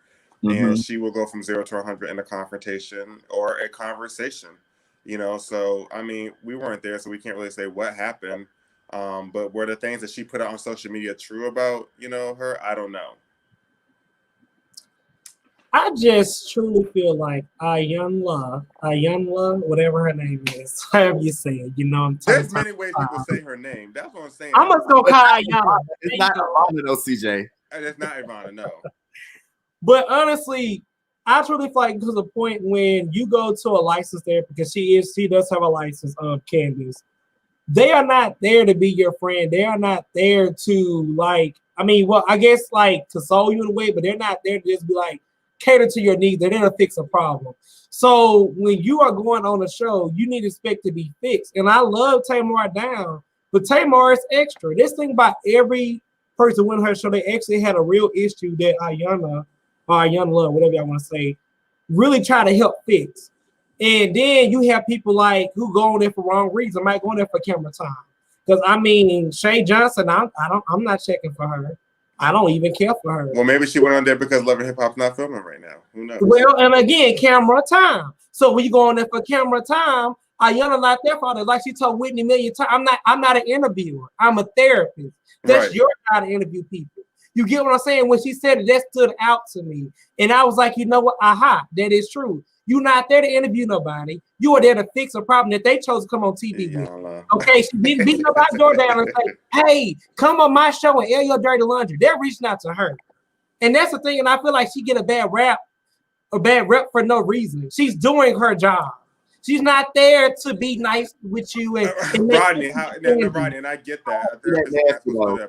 Speaker 2: Mm-hmm.
Speaker 1: And she will go from 0 to 100 in a confrontation or a conversation, you know. So I mean, we weren't there, so we can't really say what happened. But were the things that she put out on social media true about, you know, her? I don't know.
Speaker 4: I just truly feel like Ayanla, whatever her name is, however you say it, you know.
Speaker 1: There's many ways people say her name. That's what I'm saying.
Speaker 4: I'm just gonna call Ayanla.
Speaker 2: It's not Ivana though, CJ.
Speaker 1: It's not Ivana, no.
Speaker 4: But honestly, I truly feel like to the point when you go to a licensed therapist, because she does have a license of Candace. They are not there to be your friend. They are not there to I guess console you in a way, but they're not there to just be like cater to your needs. They're there to fix a problem. So when you are going on a show, you need to expect to be fixed. And I love Tamar down, but Tamar is extra. This thing about every person winning her show, they actually had a real issue that Ayanna, or Ayanla, whatever y'all want to say, really try to help fix. And then you have people who go on there for wrong reason, might go on there for camera time. Because I mean, Shay Johnson, I'm not checking for her. I don't even care for her.
Speaker 1: Well, maybe she went on there because Love and Hip Hop's not filming right now. Who knows?
Speaker 4: Well, and again, camera time. So when you go on there for camera time, Ayanna not there for her. Like she told Whitney a million times, I'm not an interviewer. I'm a therapist. That's
Speaker 1: right.
Speaker 4: Your job to interview people. You get what I'm saying? When she said it, that stood out to me. And I was like, you know what? Aha, that is true. You're not there to interview nobody. You are there to fix a problem that they chose to come on TV with. Okay, she didn't beat nobody's door down and say, hey, come on my show and air your dirty laundry. They're reaching out to her. And that's the thing, and I feel like she get a bad rep for no reason. She's doing her job. She's not there to be nice with you and
Speaker 1: Rodney, Rodney, and I get that.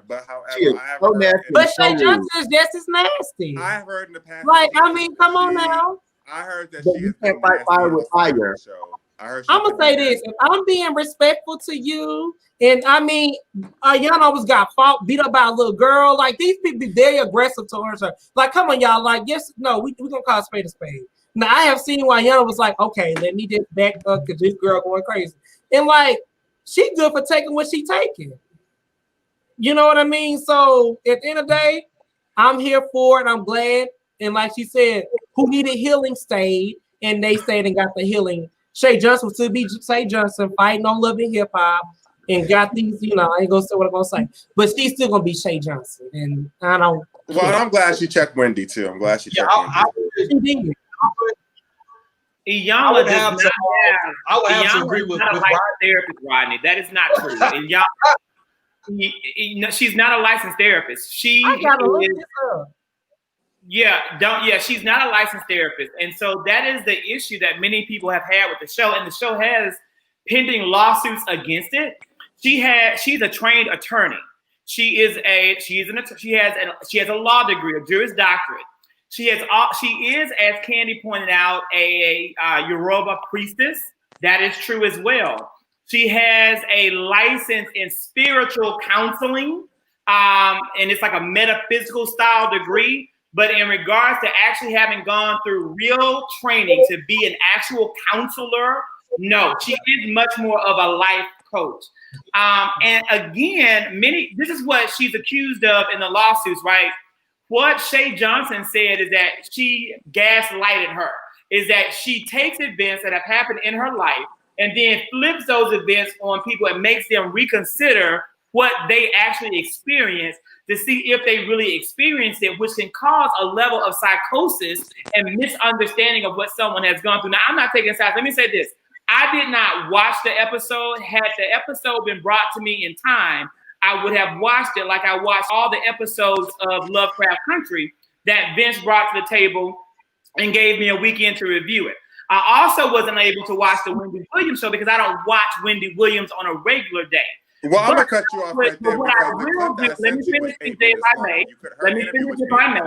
Speaker 1: But however,
Speaker 4: but Shay Johnson is just as nasty.
Speaker 1: I have heard in the past.
Speaker 4: Come on now.
Speaker 1: I heard that
Speaker 2: but
Speaker 1: she
Speaker 2: you can't fight fire with fire.
Speaker 1: I'm
Speaker 4: gonna say this: if I'm being respectful to you, and I mean, y'all always got beat up by a little girl. Like these people be very aggressive towards her. Like, come on, y'all. Like, yes, no, we gonna call a spade a spade. Now I have seen why Yana was like, okay, let me just back up because this girl going crazy, and like she good for taking what she taking. You know what I mean? So at the end of the day, I'm here for it. I'm glad. And like she said, who needed healing stayed, and they stayed and got the healing. Shay Johnson will still be Shay Johnson fighting on Love and Hip Hop, and got these. You know, I ain't gonna say what I'm gonna say, but she's still gonna be Shay Johnson. And I don't.
Speaker 1: Well, I'm glad she checked Wendy too. I'm glad she checked Wendy.
Speaker 3: I would have to agree with therapist, Rodney. That is not true. And y'all, she's not a licensed therapist. She's not a licensed therapist. And so that is the issue that many people have had with the show. And the show has pending lawsuits against it. She's a trained attorney. She has a law degree, a Juris Doctorate. She is, as Candy pointed out, a Yoruba priestess. That is true as well. She has a license in spiritual counseling, and it's like a metaphysical style degree. But in regards to actually having gone through real training to be an actual counselor, no, she is much more of a life coach. And again, this is what she's accused of in the lawsuits, right? What Shay Johnson said is that she gaslighted her, is that she takes events that have happened in her life and then flips those events on people and makes them reconsider what they actually experienced to see if they really experienced it, which can cause a level of psychosis and misunderstanding of what someone has gone through. Now, I'm not taking sides. Let me say this. I did not watch the episode. Had the episode been brought to me in time, I would have watched it like I watched all the episodes of Lovecraft Country that Vince brought to the table and gave me a weekend to review it. I also wasn't able to watch the Wendy Williams show because I don't watch Wendy Williams on a regular day.
Speaker 1: Well, I'm going to cut you off right there.
Speaker 3: What I will do, let me finish this, if I may. Let me finish if I may.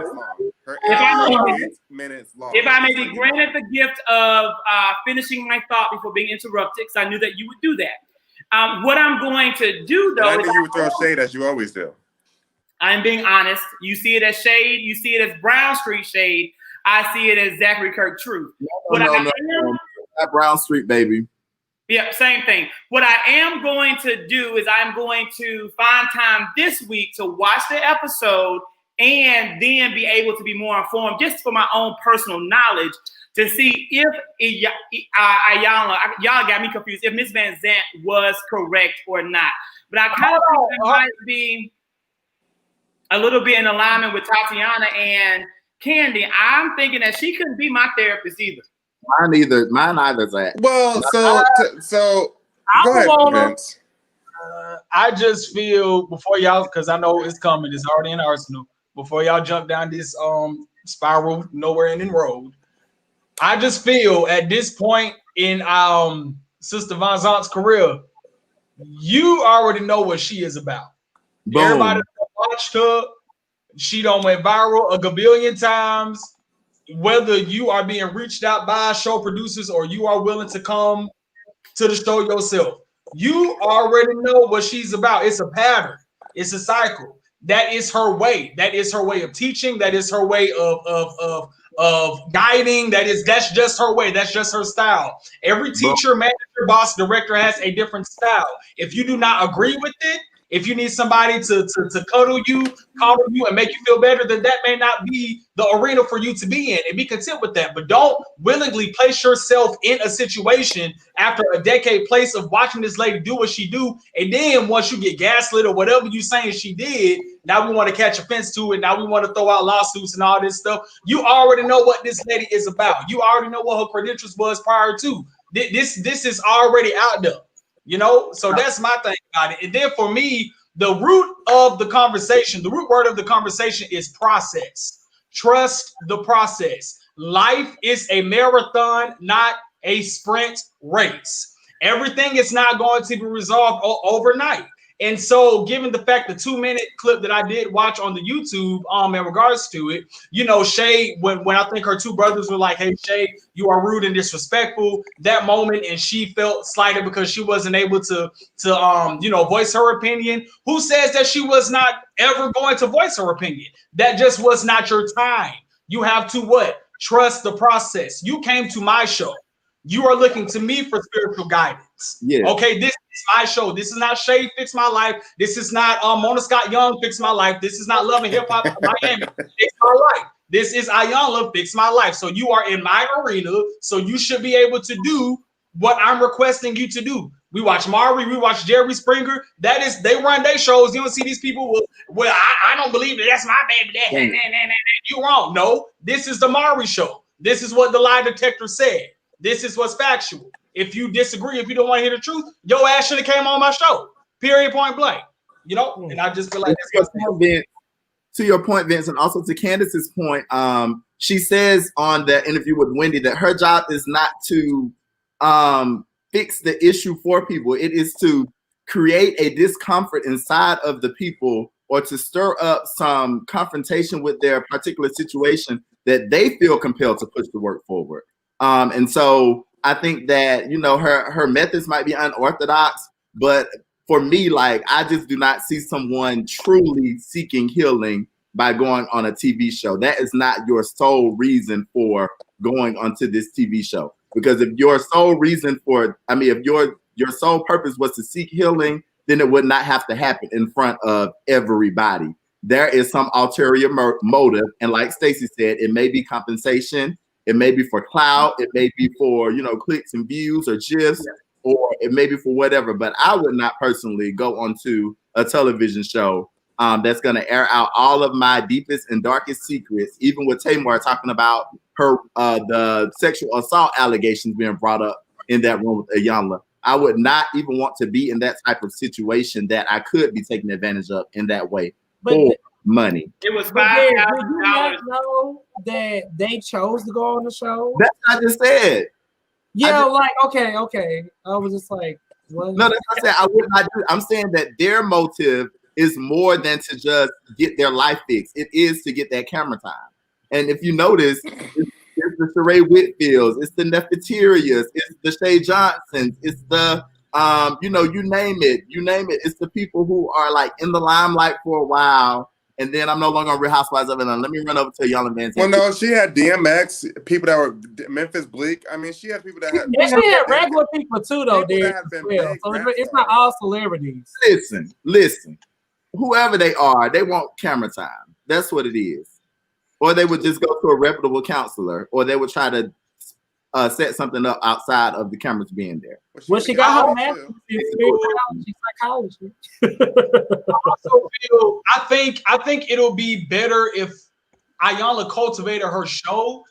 Speaker 3: If I may be granted the gift of finishing my thought before being interrupted, because I knew that you would do that. What I'm going to do, though,
Speaker 1: I knew you would throw shade as you always do.
Speaker 3: I'm being honest. You see it as shade. You see it as Brown Street shade. I see it as Zachary Kirk truth.
Speaker 2: No, not Brown Street, baby.
Speaker 3: Yeah, same thing. What I am going to do is I'm going to find time this week to watch the episode and then be able to be more informed, just for my own personal knowledge, to see if Ayala, y'all got me confused, if Miss Van Zant was correct or not. But I kind of think that might be a little bit in alignment with Tatiana and Candy. I'm thinking that she couldn't be my therapist either.
Speaker 2: Mine either, Zach.
Speaker 1: Well, so go ahead, Vince.
Speaker 5: I just feel before y'all, because I know it's coming, it's already in Arsenal. Before y'all jump down this spiral, nowhere ending road, I just feel at this point in Sister Van Zant's career, you already know what she is about.
Speaker 2: Boom.
Speaker 5: Everybody watched her. She done went viral a gabillion times. Whether you are being reached out by show producers or you are willing to come to the show yourself, you already know what she's about. It's a pattern. It's a cycle. That is her way. That is her way of teaching. That is her way of guiding. That's just her way. That's just her style. Every teacher, manager, boss, director has a different style. If you do not agree with it, if you need somebody to cuddle you, and make you feel better, then that may not be the arena for you to be in, and be content with that. But don't willingly place yourself in a situation after a decade place of watching this lady do what she do, and then once you get gaslit or whatever you saying she did, now we want to catch offense to it. Now we want to throw out lawsuits and all this stuff. You already know what this lady is about. You already know what her credentials was prior to. This is already out there. You know, so that's my thing about it. And then for me, the root of the conversation, the root word of the conversation is process. Trust the process. Life is a marathon, not a sprint race. Everything is not going to be resolved overnight. And so, given the fact the 2-minute clip that I did watch on the YouTube, in regards to it, you know, Shay, when I think her two brothers were like, "Hey, Shay, you are rude and disrespectful," that moment, and she felt slighted because she wasn't able to voice her opinion. Who says that she was not ever going to voice her opinion? That just was not your time. You have to what? Trust the process. You came to my show. You are looking to me for spiritual guidance. Yeah. Okay, this is my show. This is not Shay Fix My Life. This is not Mona Scott Young Fix My Life. This is not Love and Hip Hop Miami Fix My Life. This is Ayanla Fix My Life. So you are in my arena. So you should be able to do what I'm requesting you to do. We watch Maury. We watch Jerry Springer. That is, they run their shows. You don't see these people. Well, I don't believe that. That's my baby. You wrong. No, this is the Maury show. This is what the lie detector said. This is what's factual. If you disagree, if you don't want to hear the truth, your ass should have came on my show. Period, point blank. You know, and I just feel like that's
Speaker 2: to your point, Vince, and also to Candace's point. She says on that interview with Wendy that her job is not to fix the issue for people. It is to create a discomfort inside of the people, or to stir up some confrontation with their particular situation that they feel compelled to push the work forward. And so I think that, you know, her methods might be unorthodox, but for me, like, I just do not see someone truly seeking healing by going on a TV show. That is not your sole reason for going onto this TV show. Because if your sole reason if your sole purpose was to seek healing, then it would not have to happen in front of everybody. There is some ulterior motive. And like Stacey said, it may be compensation. It may be for clout. It may be for, you know, clicks and views or gifs, or it may be for whatever. But I would not personally go onto a television show that's going to air out all of my deepest and darkest secrets, even with Tamar talking about her the sexual assault allegations being brought up in that room with Ayanla. I would not even want to be in that type of situation that I could be taken advantage of in that way. But money.
Speaker 3: It was $5,000.
Speaker 4: Did you not know that they chose to go on the show?
Speaker 2: That's what I just said.
Speaker 4: Yeah, okay. I was just like, what?
Speaker 2: No, that's what I said. I would not do. I'm saying that their motive is more than to just get their life fixed. It is to get that camera time. And if you notice, it's the Sheree Whitfields, it's the Nefertarias, it's the Shay Johnsons, it's the you name it. It's the people who are like in the limelight for a while, and then I'm no longer on Real Housewives of Atlanta. Let me run over to Y'all Van
Speaker 1: Well, no, she had DMX, people that were Memphis Bleak. I mean, she had people that had.
Speaker 4: And she had regular people too, though,
Speaker 1: People that
Speaker 4: Derek.
Speaker 1: have been
Speaker 4: Well.
Speaker 1: big
Speaker 4: So
Speaker 1: rap
Speaker 4: it's not all celebrities.
Speaker 2: Listen. Whoever they are, they want camera time. That's what it is. Or they would just go to a reputable counselor, or they would try to set something up outside of the cameras being there.
Speaker 4: Well, she got her master's in psychology.
Speaker 5: I think it'll be better if Ayanna cultivated her show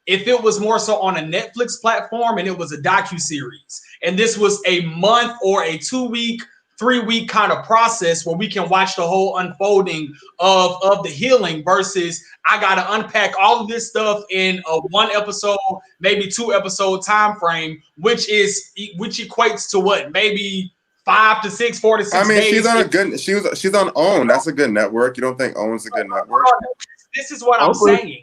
Speaker 5: if it was more so on a Netflix platform and it was a docuseries. And this was a month or a 2-week, 3-week kind of process where we can watch the whole unfolding of the healing versus I got to unpack all of this stuff in a 1 episode, maybe 2 episode time frame, which equates to what, maybe 5 to 6, 4 to 6 days.
Speaker 1: I mean, she's on OWN. That's a good network. You don't think OWN's a good network?
Speaker 5: This is what I'm saying.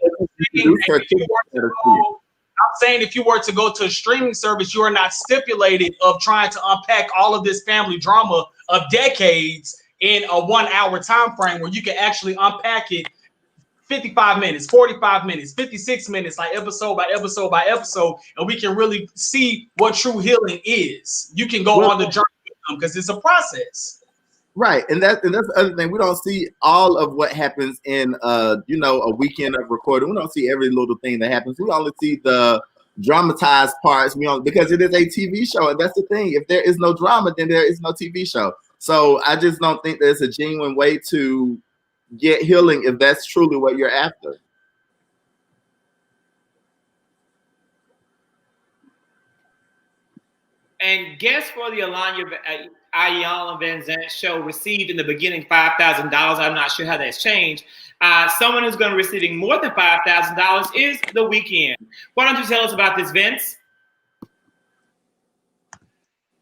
Speaker 5: I'm saying if you were to go to a streaming service, you are not stipulated of trying to unpack all of this family drama of decades in a 1 hour time frame where you can actually unpack it 55 minutes, 45 minutes, 56 minutes, like episode by episode by episode, and we can really see what true healing is. You can go on the journey with them because it's a process.
Speaker 2: Right, and that's the other thing. We don't see all of what happens in a weekend of recording. We don't see every little thing that happens. We only see the dramatized parts. Because it is a TV show, and that's the thing. If there is no drama, then there is no TV show. So I just don't think there's a genuine way to get healing if that's truly what you're after.
Speaker 3: And guess for the Ayanna Van Zant show received in the beginning $5,000. I'm not sure how that's changed. Someone who's going to be receiving more than $5,000 is The Weeknd. Why don't you tell us about this, Vince?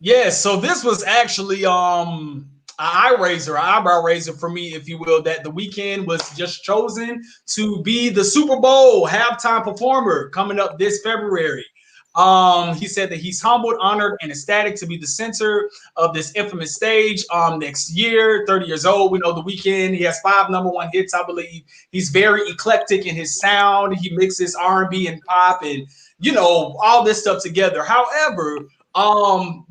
Speaker 5: Yes, so this was actually an eyebrow raiser for me, if you will, that The Weeknd was just chosen to be the Super Bowl halftime performer coming up this February. He said that he's humbled, honored, and ecstatic to be the center of this infamous stage next year. 30 years old. We know The Weeknd. He has 5 #1 hits, I believe. He's very eclectic in his sound. He mixes R&B and pop and, all this stuff together. However,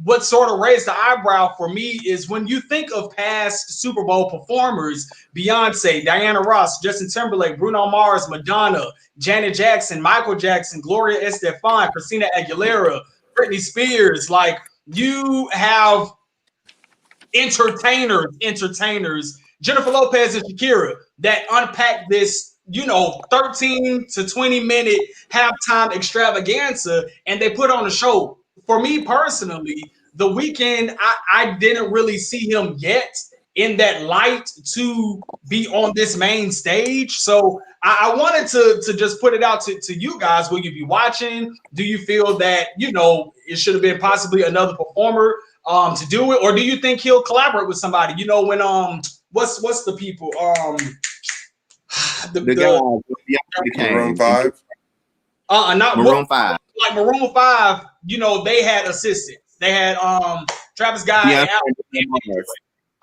Speaker 5: what sort of raised the eyebrow for me is when you think of past Super Bowl performers, Beyonce, Diana Ross, Justin Timberlake, Bruno Mars, Madonna, Janet Jackson, Michael Jackson, Gloria Estefan, Christina Aguilera, Britney Spears, like you have entertainers, Jennifer Lopez and Shakira that unpack this, 13 to 20 minute halftime extravaganza, and they put on a show. For me personally, The Weeknd, I didn't really see him yet in that light to be on this main stage. So I wanted to just put it out to you guys. Will you be watching? Do you feel that, it should have been possibly another performer to do it? Or do you think he'll collaborate with somebody? When what's the people?
Speaker 2: The guy
Speaker 1: Maroon 5.
Speaker 5: Not
Speaker 2: Maroon 5.
Speaker 5: Like Maroon 5, they had assistants. They had Travis Guy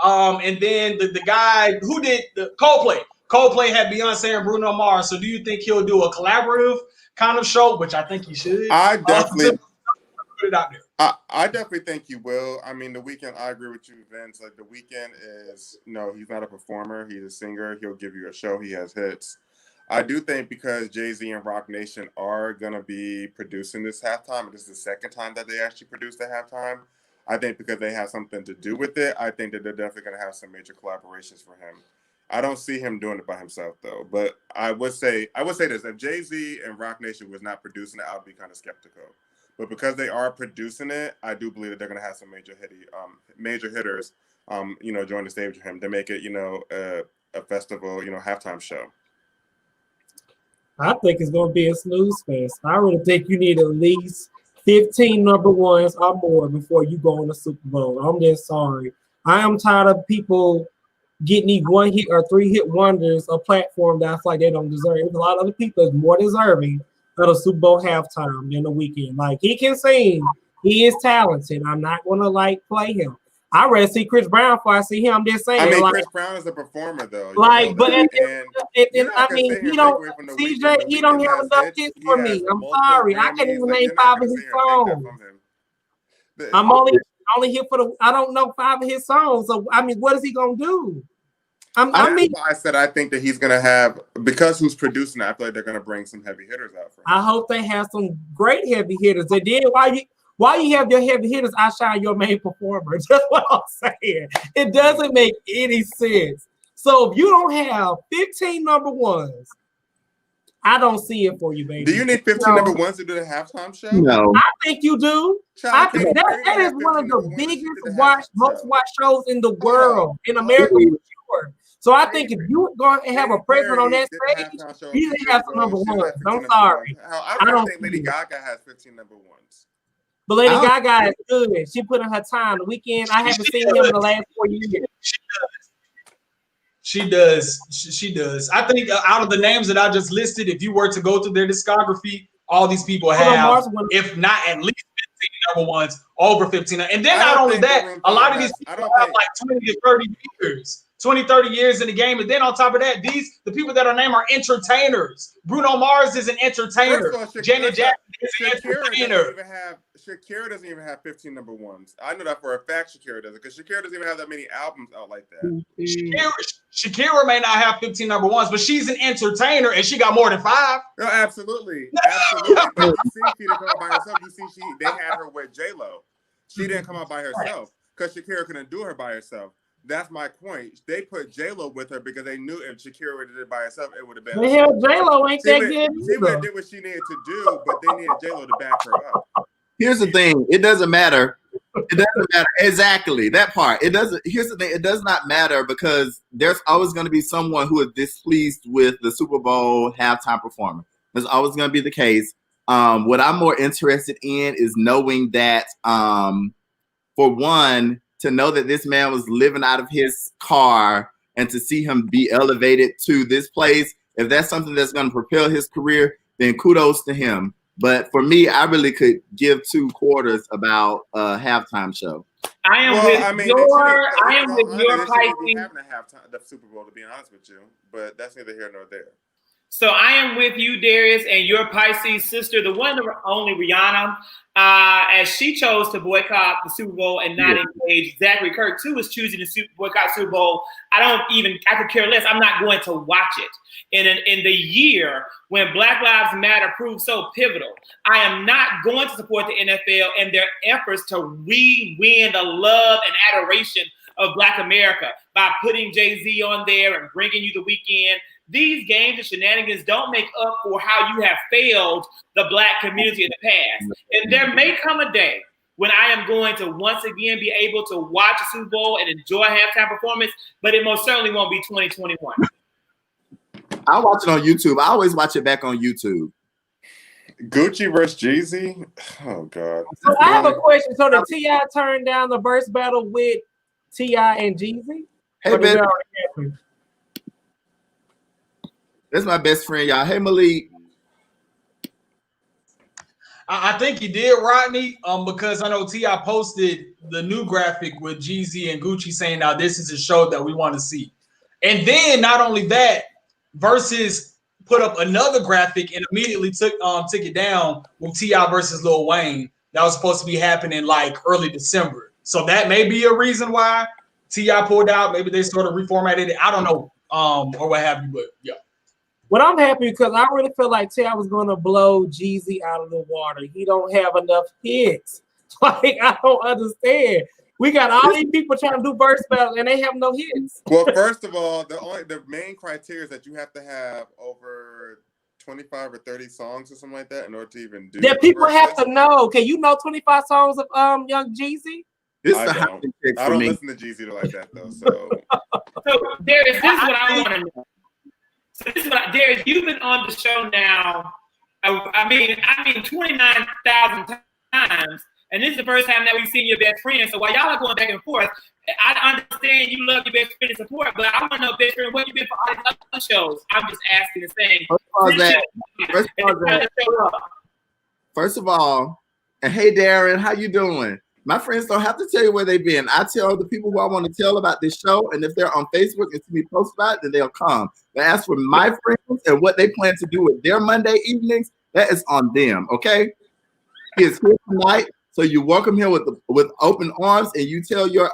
Speaker 5: and then the guy who did the Coldplay. Coldplay had Beyonce and Bruno Mars. So do you think he'll do a collaborative kind of show, which I think he should?
Speaker 1: I definitely
Speaker 5: put it out there.
Speaker 1: I definitely think he will. I mean, The Weeknd, I agree with you, Vince. Like, The Weeknd is, he's not a performer. He's a singer. He'll give you a show. He has hits. I do think because Jay-Z and Rock Nation are going to be producing this halftime, and this is the second time that they actually produced a halftime, I think because they have something to do with it, I think that they're definitely going to have some major collaborations for him. I don't see him doing it by himself, though. But I would say this. If Jay-Z and Rock Nation was not producing it, I would be kind of skeptical. But because they are producing it, I do believe that they're going to have some major hitters, join the stage with him to make it, a festival, halftime show.
Speaker 4: I think it's going to be a snooze fest. I really think you need at least 15 #1s or more before you go on the Super Bowl. I'm just sorry. I am tired of people getting these 1-hit or 3-hit wonders a platform that's like they don't deserve. There's a lot of other people that's more deserving of the Super Bowl halftime than The Weeknd. Like, he can sing. He is talented. I'm not going to, play him. I'd rather see Chris Brown before I see him. I'm just saying.
Speaker 1: I mean,
Speaker 4: like,
Speaker 1: Chris Brown is a performer, though.
Speaker 4: Like, but
Speaker 1: and
Speaker 4: I mean, he don't. CJ, he don't have enough hits for me. I'm sorry, I can't even name 5 of his songs. I'm only here for the. I don't know 5 of his songs. So I mean, what is he gonna do?
Speaker 1: I said I think that he's gonna have, because who's producing it, I feel like they're gonna bring some heavy hitters out for him.
Speaker 4: I hope they have some great heavy hitters. And then while you have your heavy hitters, outshine your main performer. That's what I'm saying. It doesn't make any sense. So if you don't have 15 number ones, I don't see it for you, baby.
Speaker 1: Do you need 15 number ones to do the halftime show?
Speaker 2: No.
Speaker 4: I think you do. I think that is one of the biggest most watched shows in the world, in America, for sure. So I think if you're going to have a president on that stage, you need to have some number ones. I'm sorry.
Speaker 1: I don't think Lady Gaga has 15 number ones.
Speaker 4: But Lady Gaga is good. She put in her time. The Weeknd, I haven't seen him in the last 4 years.
Speaker 5: She does. I think out of the names that I just listed, if you were to go through their discography, all these people have, if not at least 15 number ones, over 15. And then not only that, a lot of these people have like 20 to 30 years. 20, 30 years in the game. And then on top of that, the people that are named are entertainers. Bruno Mars is an entertainer. Janet Jackson is an entertainer.
Speaker 1: Shakira doesn't even have 15 number ones. I know that for a fact Shakira doesn't, because Shakira doesn't even have that many albums out like that.
Speaker 5: Shakira may not have 15 number ones, but she's an entertainer and she got more than 5.
Speaker 1: No, absolutely. Absolutely. But you see she didn't come out by herself. You see they had her with J-Lo. She didn't come out by herself because Shakira couldn't do her by herself. That's my point. They put J-Lo with her because they knew if Shakira would have did it by herself, it would have been.
Speaker 4: The hell, J-Lo ain't that good.
Speaker 1: She would have did what she needed to do, but they needed J-Lo to back her up.
Speaker 2: Here's the thing. It doesn't matter. It doesn't matter. Exactly. That part. It doesn't. Here's the thing. It does not matter because there's always going to be someone who is displeased with the Super Bowl halftime performance. That's always going to be the case. What I'm more interested in is knowing that, for one, to know that this man was living out of his car and to see him be elevated to this place, if that's something that's going to propel his career, then kudos to him. But for me, I really could give 2 quarters about a halftime show.
Speaker 3: I am with your Pisces.
Speaker 1: Having a halftime, the Super Bowl, to be honest with you, but that's neither here nor there.
Speaker 3: So I am with you, Darius, and your Pisces sister, the one and only Rihanna, as she chose to boycott the Super Bowl and not engage. Zachary Kirk, too, is choosing to boycott Super Bowl. I could care less. I'm not going to watch it. In the year when Black Lives Matter proved so pivotal, I am not going to support the NFL and their efforts to re-win the love and adoration of Black America by putting Jay-Z on there and bringing you The Weeknd. These games and shenanigans don't make up for how you have failed the Black community in the past. And there may come a day when I am going to once again be able to watch a Super Bowl and enjoy a halftime performance, but it most certainly won't be 2021.
Speaker 2: I'll watch it on YouTube. I always watch it back on YouTube.
Speaker 1: Gucci versus Jeezy? Oh, God.
Speaker 4: So I have a question. So did T.I. turn down the verse battle with T.I. and Jeezy?
Speaker 2: Hey, man. That's my best friend, y'all. Hey, Malik.
Speaker 5: I think he did, Rodney, because I know T.I. posted the new graphic with Jeezy and Gucci saying, now this is a show that we want to see. And then not only that, Versus put up another graphic and immediately took it down with T.I. versus Lil Wayne. That was supposed to be happening like early December. So that may be a reason why T.I. pulled out. Maybe they sort of reformatted it. I don't know, or what have you, but yeah.
Speaker 4: Well, I'm happy because I really feel like T.I. was going to blow Jeezy out of the water. He don't have enough hits. Like, I don't understand. We got all these people trying to do verse battles and they have no hits.
Speaker 1: Well, first of all, the main criteria is that you have to have over 25 or 30 songs or something like that in order to even do
Speaker 4: that. People have to know. Okay, you know 25 songs of Young Jeezy?
Speaker 1: I don't listen to Jeezy like that though. So
Speaker 3: Darius, this is what I want to know. So this is what Darius, you've been on the show now. I mean 29,000 times. And this is the first time that we've seen your best friend. So while y'all are going back and forth, I understand you love your best friend and support, but I want to know, best friend, what you been for all these other shows? I'm just asking and saying.
Speaker 2: First of all, and hey Darren, how you doing? My friends don't have to tell you where they've been. I tell the people who I want to tell about this show, and if they're on Facebook and see me post about it, then they'll come. But as for my friends and what they plan to do with their Monday evenings, that is on them, okay? He is here tonight, so you welcome him with open arms, and you tell your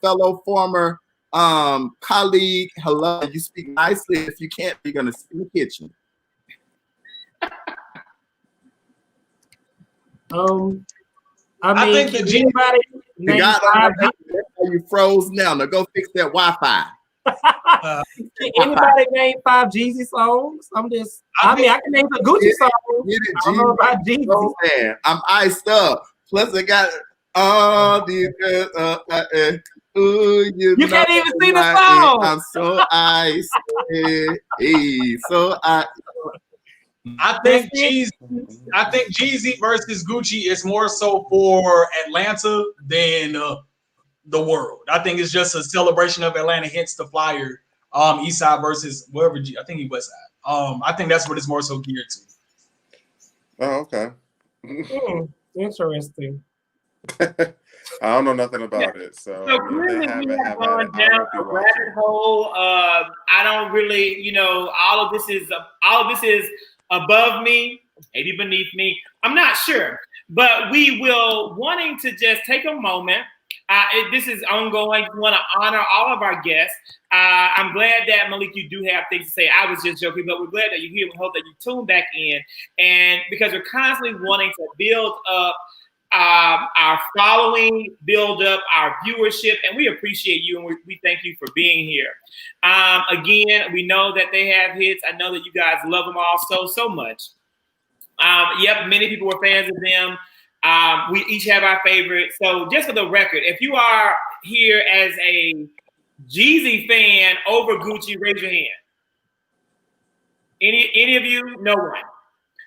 Speaker 2: fellow former colleague hello. You speak nicely. If you can't, you're gonna sit in the kitchen.
Speaker 5: I think the
Speaker 4: anybody
Speaker 2: you froze now. Now go fix that Wi-Fi.
Speaker 4: Anybody name 5 Jeezy songs? I can name a Gucci song. I don't know about Jeezy.
Speaker 2: Oh, man, I'm iced up. Plus, I got all these girls. You
Speaker 4: can't even sing the song.
Speaker 2: I'm so iced.
Speaker 5: I think Jeezy versus Gucci is more so for Atlanta than the world. I think it's just a celebration of Atlanta, hence the flyer. East Side versus wherever. I think he West Side. I think that's what it's more so geared to.
Speaker 1: Oh, okay.
Speaker 4: Interesting.
Speaker 1: I don't know nothing about it, so
Speaker 3: clearly we have gone down a rabbit hole. I don't really, all of this is above me, maybe beneath me. I'm not sure, but we will wanting to just take a moment. This is ongoing. We want to honor all of our guests. I'm glad that, Malik, you do have things to say. I was just joking, but we're glad that you're here. We hope that you tune back in, and because we're constantly wanting to build up our following, build up our viewership, and we appreciate you, and we thank you for being here. Again, we know that they have hits. I know that you guys love them all so much. Yep, many people were fans of them. We each have our favorite. So just for the record, if you are here as a Jeezy fan over Gucci, raise your hand. Any of you? No one.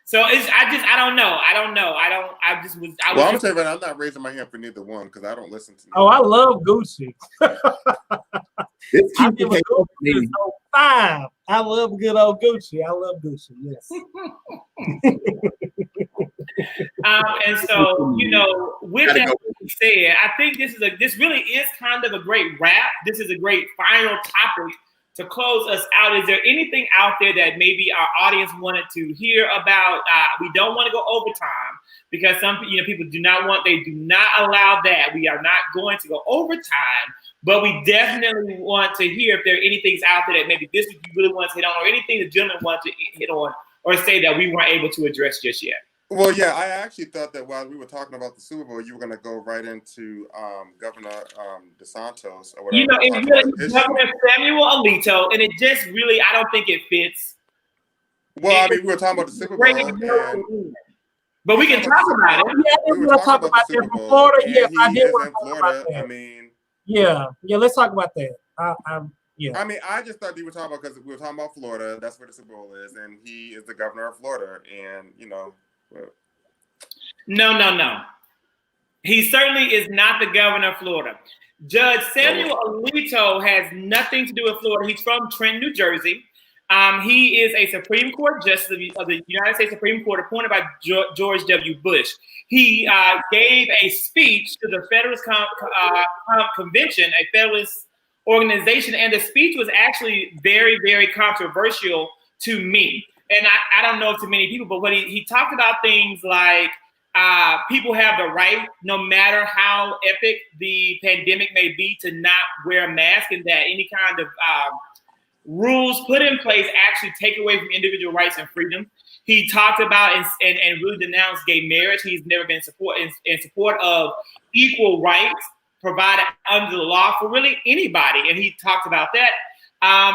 Speaker 3: So I don't know. I'm gonna
Speaker 1: tell you right now, I'm not raising my hand for neither one because I don't listen to.
Speaker 4: Oh, I love Gucci.
Speaker 2: It's
Speaker 4: I love good old Gucci. I love Gucci. Yes.
Speaker 3: And so, with that being said, I think this really is kind of a great wrap. This is a great final topic to close us out. Is there anything out there that maybe our audience wanted to hear about? We don't want to go overtime because some people do not allow that. We are not going to go overtime, but we definitely want to hear if there are anything out there that maybe this you really want to hit on, or anything the gentleman wanted to hit on or say that we weren't able to address just yet.
Speaker 1: Well, yeah, I actually thought that while we were talking about the Super Bowl, you were going to go right into Governor DeSantis or whatever.
Speaker 3: It's Governor Samuel Alito, and it just really, I don't think it fits.
Speaker 1: Well, we were talking about the Super Bowl.
Speaker 3: But we can talk about it.
Speaker 4: Yeah, we were talking about that from Florida. Yeah, I did want to talk about that. Yeah, let's talk about that. Yeah.
Speaker 1: I just thought you were talking about because we were talking about Florida. That's where the Super Bowl is, and he is the governor of Florida, and
Speaker 3: No. He certainly is not the governor of Florida. Judge Samuel Alito has nothing to do with Florida. He's from Trenton, New Jersey. He is a Supreme Court justice of the United States Supreme Court appointed by George W. Bush. He gave a speech to the Federalist Convention, a Federalist organization, and the speech was actually very, very controversial to me. And I don't know to many people, but what he talked about things like people have the right, no matter how epic the pandemic may be, to not wear a mask, and that any kind of rules put in place actually take away from individual rights and freedom. He talked about and really denounced gay marriage. He's never been in support of equal rights provided under the law for really anybody. And he talked about that.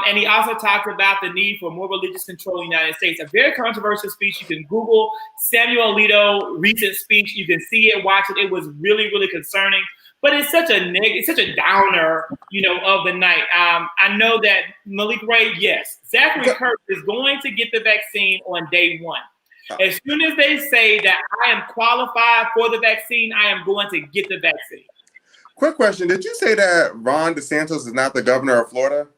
Speaker 3: And he also talked about the need for more religious control in the United States. A very controversial speech. You can Google Samuel Alito recent speech. You can see it, watch it. It was really, really concerning. But it's such a downer, of the night. I know that Malik Ray, yes, Zachary Kirk is going to get the vaccine on day one. As soon as they say that I am qualified for the vaccine, I am going to get the vaccine.
Speaker 1: Quick question. Did you say that Ron DeSantis is not the governor of Florida?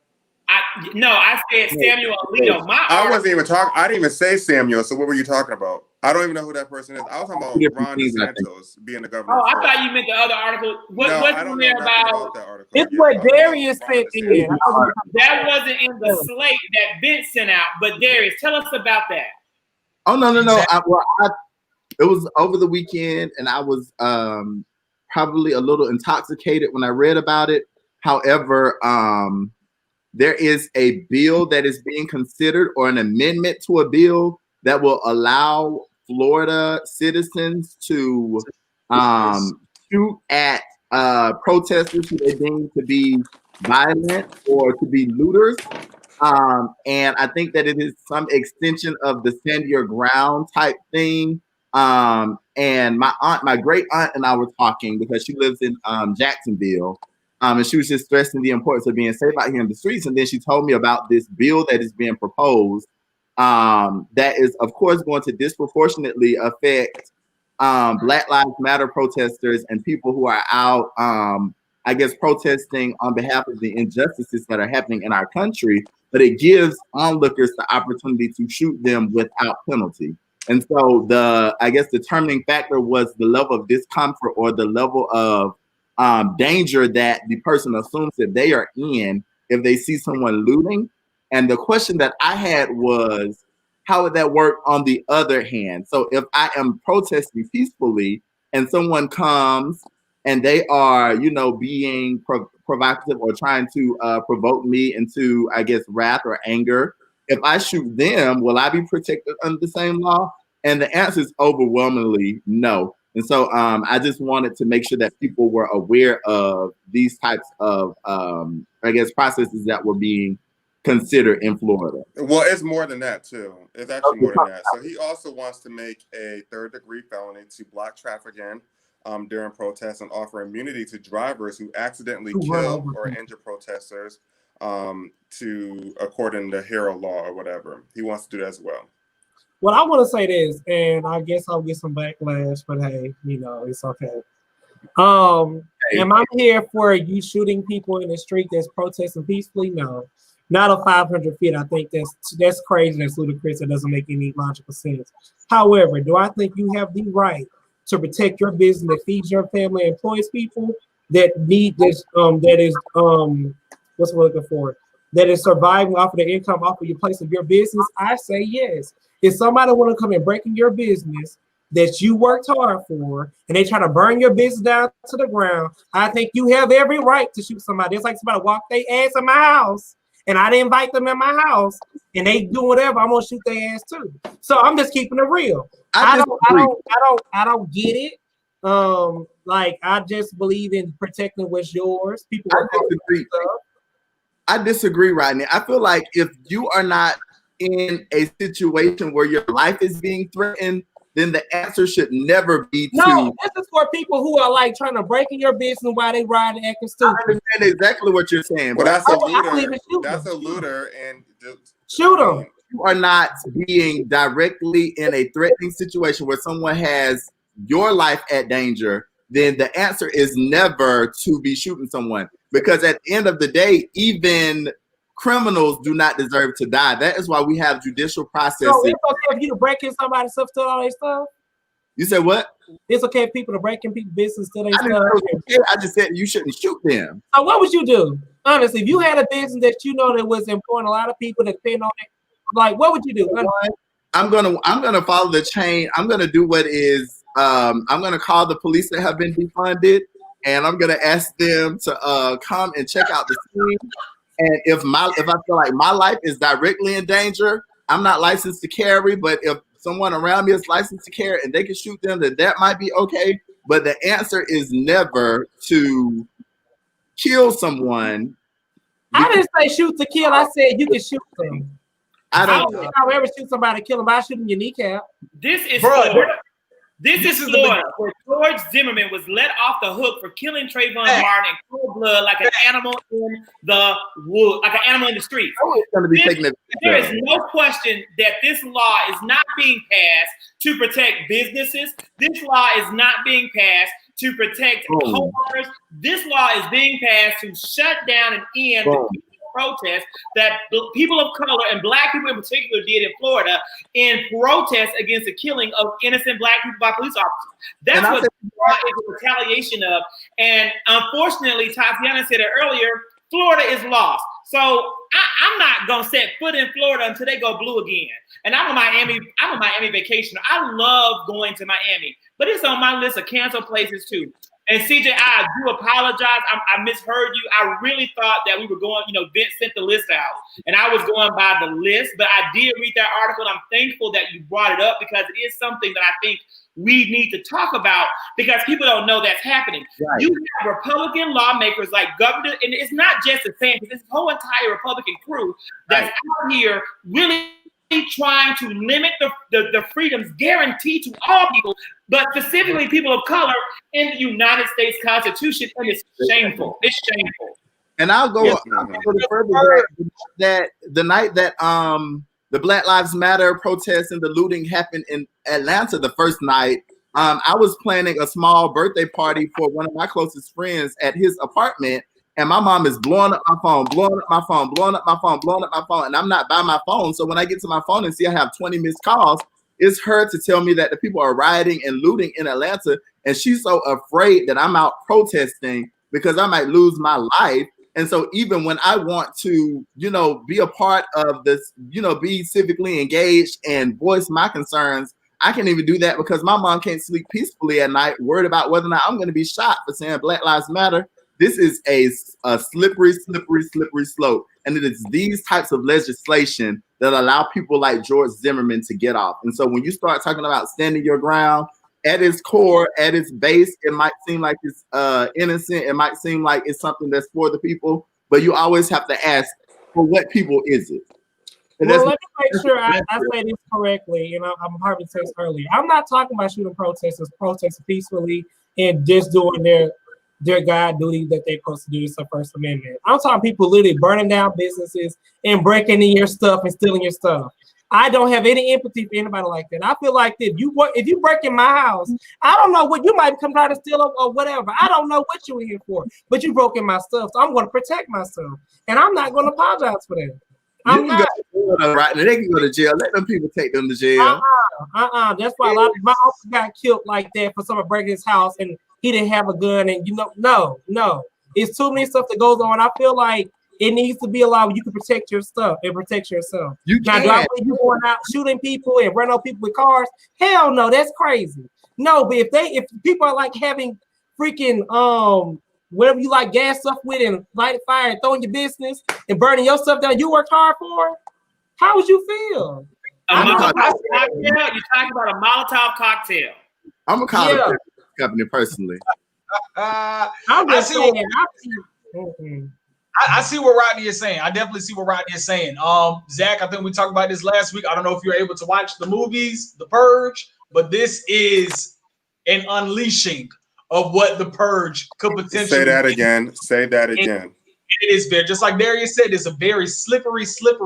Speaker 3: I said Samuel Alito.
Speaker 1: I wasn't even talking. I didn't even say Samuel. So what were you talking about? I don't even know who that person is. I was talking about Ron DeSantis being the governor.
Speaker 3: Oh, I thought you meant the other article. What's
Speaker 1: I don't
Speaker 3: in
Speaker 1: know
Speaker 3: there
Speaker 1: nothing
Speaker 3: about
Speaker 1: that article.
Speaker 4: It's what Darius sent in.
Speaker 3: That wasn't in the slate that Vince sent out. But Darius, tell us about that.
Speaker 2: Oh no. It was over the weekend, and I was probably a little intoxicated when I read about it. However, there is a bill that is being considered, or an amendment to a bill that will allow Florida citizens to shoot at protesters who they deem to be violent or to be looters. And I think that it is some extension of the stand your ground type thing. And my great aunt and I were talking because she lives in Jacksonville. And she was just stressing the importance of being safe out here in the streets. And then she told me about this bill that is being proposed that is, of course, going to disproportionately affect Black Lives Matter protesters and people who are out, I guess, protesting on behalf of the injustices that are happening in our country. But it gives onlookers the opportunity to shoot them without penalty. And so I guess, determining factor was the level of discomfort or the level of danger that the person assumes that they are in if they see someone looting. And the question that I had was, how would that work on the other hand? So if I am protesting peacefully and someone comes and they are, being provocative or trying to provoke me into, I guess, wrath or anger, if I shoot them, will I be protected under the same law? And the answer is overwhelmingly no. And so I just wanted to make sure that people were aware of these types of, I guess, processes that were being considered in Florida.
Speaker 1: Well, it's more than that, too. It's actually more than that. So he also wants to make a third-degree felony to block trafficking during protests and offer immunity to drivers who accidentally kill or injure protesters according to HERO law or whatever. He wants to do that as well.
Speaker 4: Well, I want to say this, and I guess I'll get some backlash, but hey, it's okay. Am I here for you shooting people in the street that's protesting peacefully? No, not a 500 feet. I think that's crazy. That's ludicrous. That doesn't make any logical sense. However, do I think you have the right to protect your business that feeds your family, employs people that need this? What's we're looking for? That is surviving off of the income off of your place of your business? I say yes. If somebody want to come and break in your business that you worked hard for, and they try to burn your business down to the ground, I think you have every right to shoot somebody. It's like somebody walked their ass in my house, and I didn't invite them in my house, and they do whatever. I'm gonna shoot their ass too. So I'm just keeping it real. I don't get it. I just believe in protecting what's yours. People.
Speaker 2: I disagree, Rodney. I feel like if you are not in a situation where your life is being threatened, then the answer should never be to.
Speaker 4: No, this is for people who are trying to break in your business while they riding acting stupid.
Speaker 2: I understand exactly what you're saying.
Speaker 1: Well, that's a looter. That's a looter, and
Speaker 4: shoot them.
Speaker 2: You are not being directly in a threatening situation where someone has your life at danger. Then the answer is never to be shooting someone, because at the end of the day, even criminals do not deserve to die. That is why we have judicial processes.
Speaker 4: So it's okay if you to break in somebody's stuff, steal all their stuff?
Speaker 2: You said what?
Speaker 4: It's okay if people to break in people's business, steal their stuff?
Speaker 2: I just said you shouldn't shoot them.
Speaker 4: So what would you do? Honestly, if you had a business that that was employing a lot of people that depend on it, what would you do?
Speaker 2: I'm gonna follow the chain. I'm gonna do what is I'm gonna call the police that have been defunded, and I'm gonna ask them to come and check out the scene. And if I feel like my life is directly in danger, I'm not licensed to carry. But if someone around me is licensed to carry and they can shoot them, then that might be okay. But the answer is never to kill someone.
Speaker 4: I didn't say shoot to kill. I said you can shoot them. I don't think I'll ever shoot somebody, kill them by shooting your kneecap.
Speaker 3: This is Florida. This is Florida, where George Zimmerman was let off the hook for killing Trayvon Martin in cold blood like an animal in the wood, like an animal in the street. There is no question that this law is not being passed to protect businesses. This law is not being passed to protect homeowners. This law is being passed to shut down and end the protest that people of color and Black people in particular did in Florida in protest against the killing of innocent Black people by police officers. That's what brought into retaliation of. And unfortunately, Tatiana said it earlier, Florida is lost. So I'm not gonna set foot in Florida until they go blue again. And I'm a Miami vacationer. I love going to Miami, but it's on my list of canceled places too. And CJ, I do apologize. I misheard you. I really thought that we were going, Vince sent the list out and I was going by the list, but I did read that article. And I'm thankful that you brought it up because it is something that I think we need to talk about because people don't know that's happening. Right. You have Republican lawmakers like Governor, and it's not just the same, this whole entire Republican crew that's out here really trying to limit the freedoms guaranteed to all people, but specifically people of color in the United States Constitution, and it's shameful. It's shameful.
Speaker 2: And I'll go further that the night that the Black Lives Matter protests and the looting happened in Atlanta the first night, I was planning a small birthday party for one of my closest friends at his apartment. And my mom is blowing up my phone, blowing up my phone, blowing up my phone, blowing up my phone. And I'm not by my phone. So when I get to my phone and see I have 20 missed calls, it's her to tell me that the people are rioting and looting in Atlanta. And she's so afraid that I'm out protesting because I might lose my life. And so even when I want to, be a part of this, be civically engaged and voice my concerns, I can't even do that because my mom can't sleep peacefully at night, worried about whether or not I'm going to be shot for saying Black Lives Matter. This is a slippery slope. And it is these types of legislation that allow people like George Zimmerman to get off. And so when you start talking about standing your ground, at its core, at its base, it might seem like it's innocent. It might seem like it's something that's for the people, but you always have to ask, for what people is it?
Speaker 4: Well, let me make sure I say this correctly. I'm probably text earlier. I'm not talking about shooting protesters protesting peacefully and just doing their God duty that they're supposed to do. It's the First Amendment. I'm talking people literally burning down businesses and breaking in your stuff and stealing your stuff. I don't have any empathy for anybody like that. I feel like if you break in my house, I don't know what you might come try to steal or whatever. I don't know what you're here for, but you broke in my stuff, so I'm going to protect myself, and I'm not going to apologize for that. I'm not.
Speaker 2: Right, they can go to jail. Let them people take them to jail.
Speaker 4: That's why a lot of my uncle got killed like that for someone breaking his house and he didn't have a gun. And no, it's too many stuff that goes on. I feel like it needs to be allowed where you can protect your stuff and protect yourself. You going out shooting people and running over people with cars? Hell no, that's crazy. No, but if people are like having freaking whatever you like gas stuff with and light a fire and throwing your business and burning your stuff down you worked hard for, how would you feel?
Speaker 3: You're talking about a Molotov cocktail.
Speaker 2: I'm gonna call the company personally.
Speaker 5: I'm just saying. I see what Rodney is saying. I definitely see what Rodney is saying. Zach, I think we talked about this last week. I don't know if you're able to watch the movies, The Purge, but this is an unleashing of what The Purge could potentially
Speaker 1: Say that again. Say that again.
Speaker 5: It is very, just like Darius said, it's a very slippery slope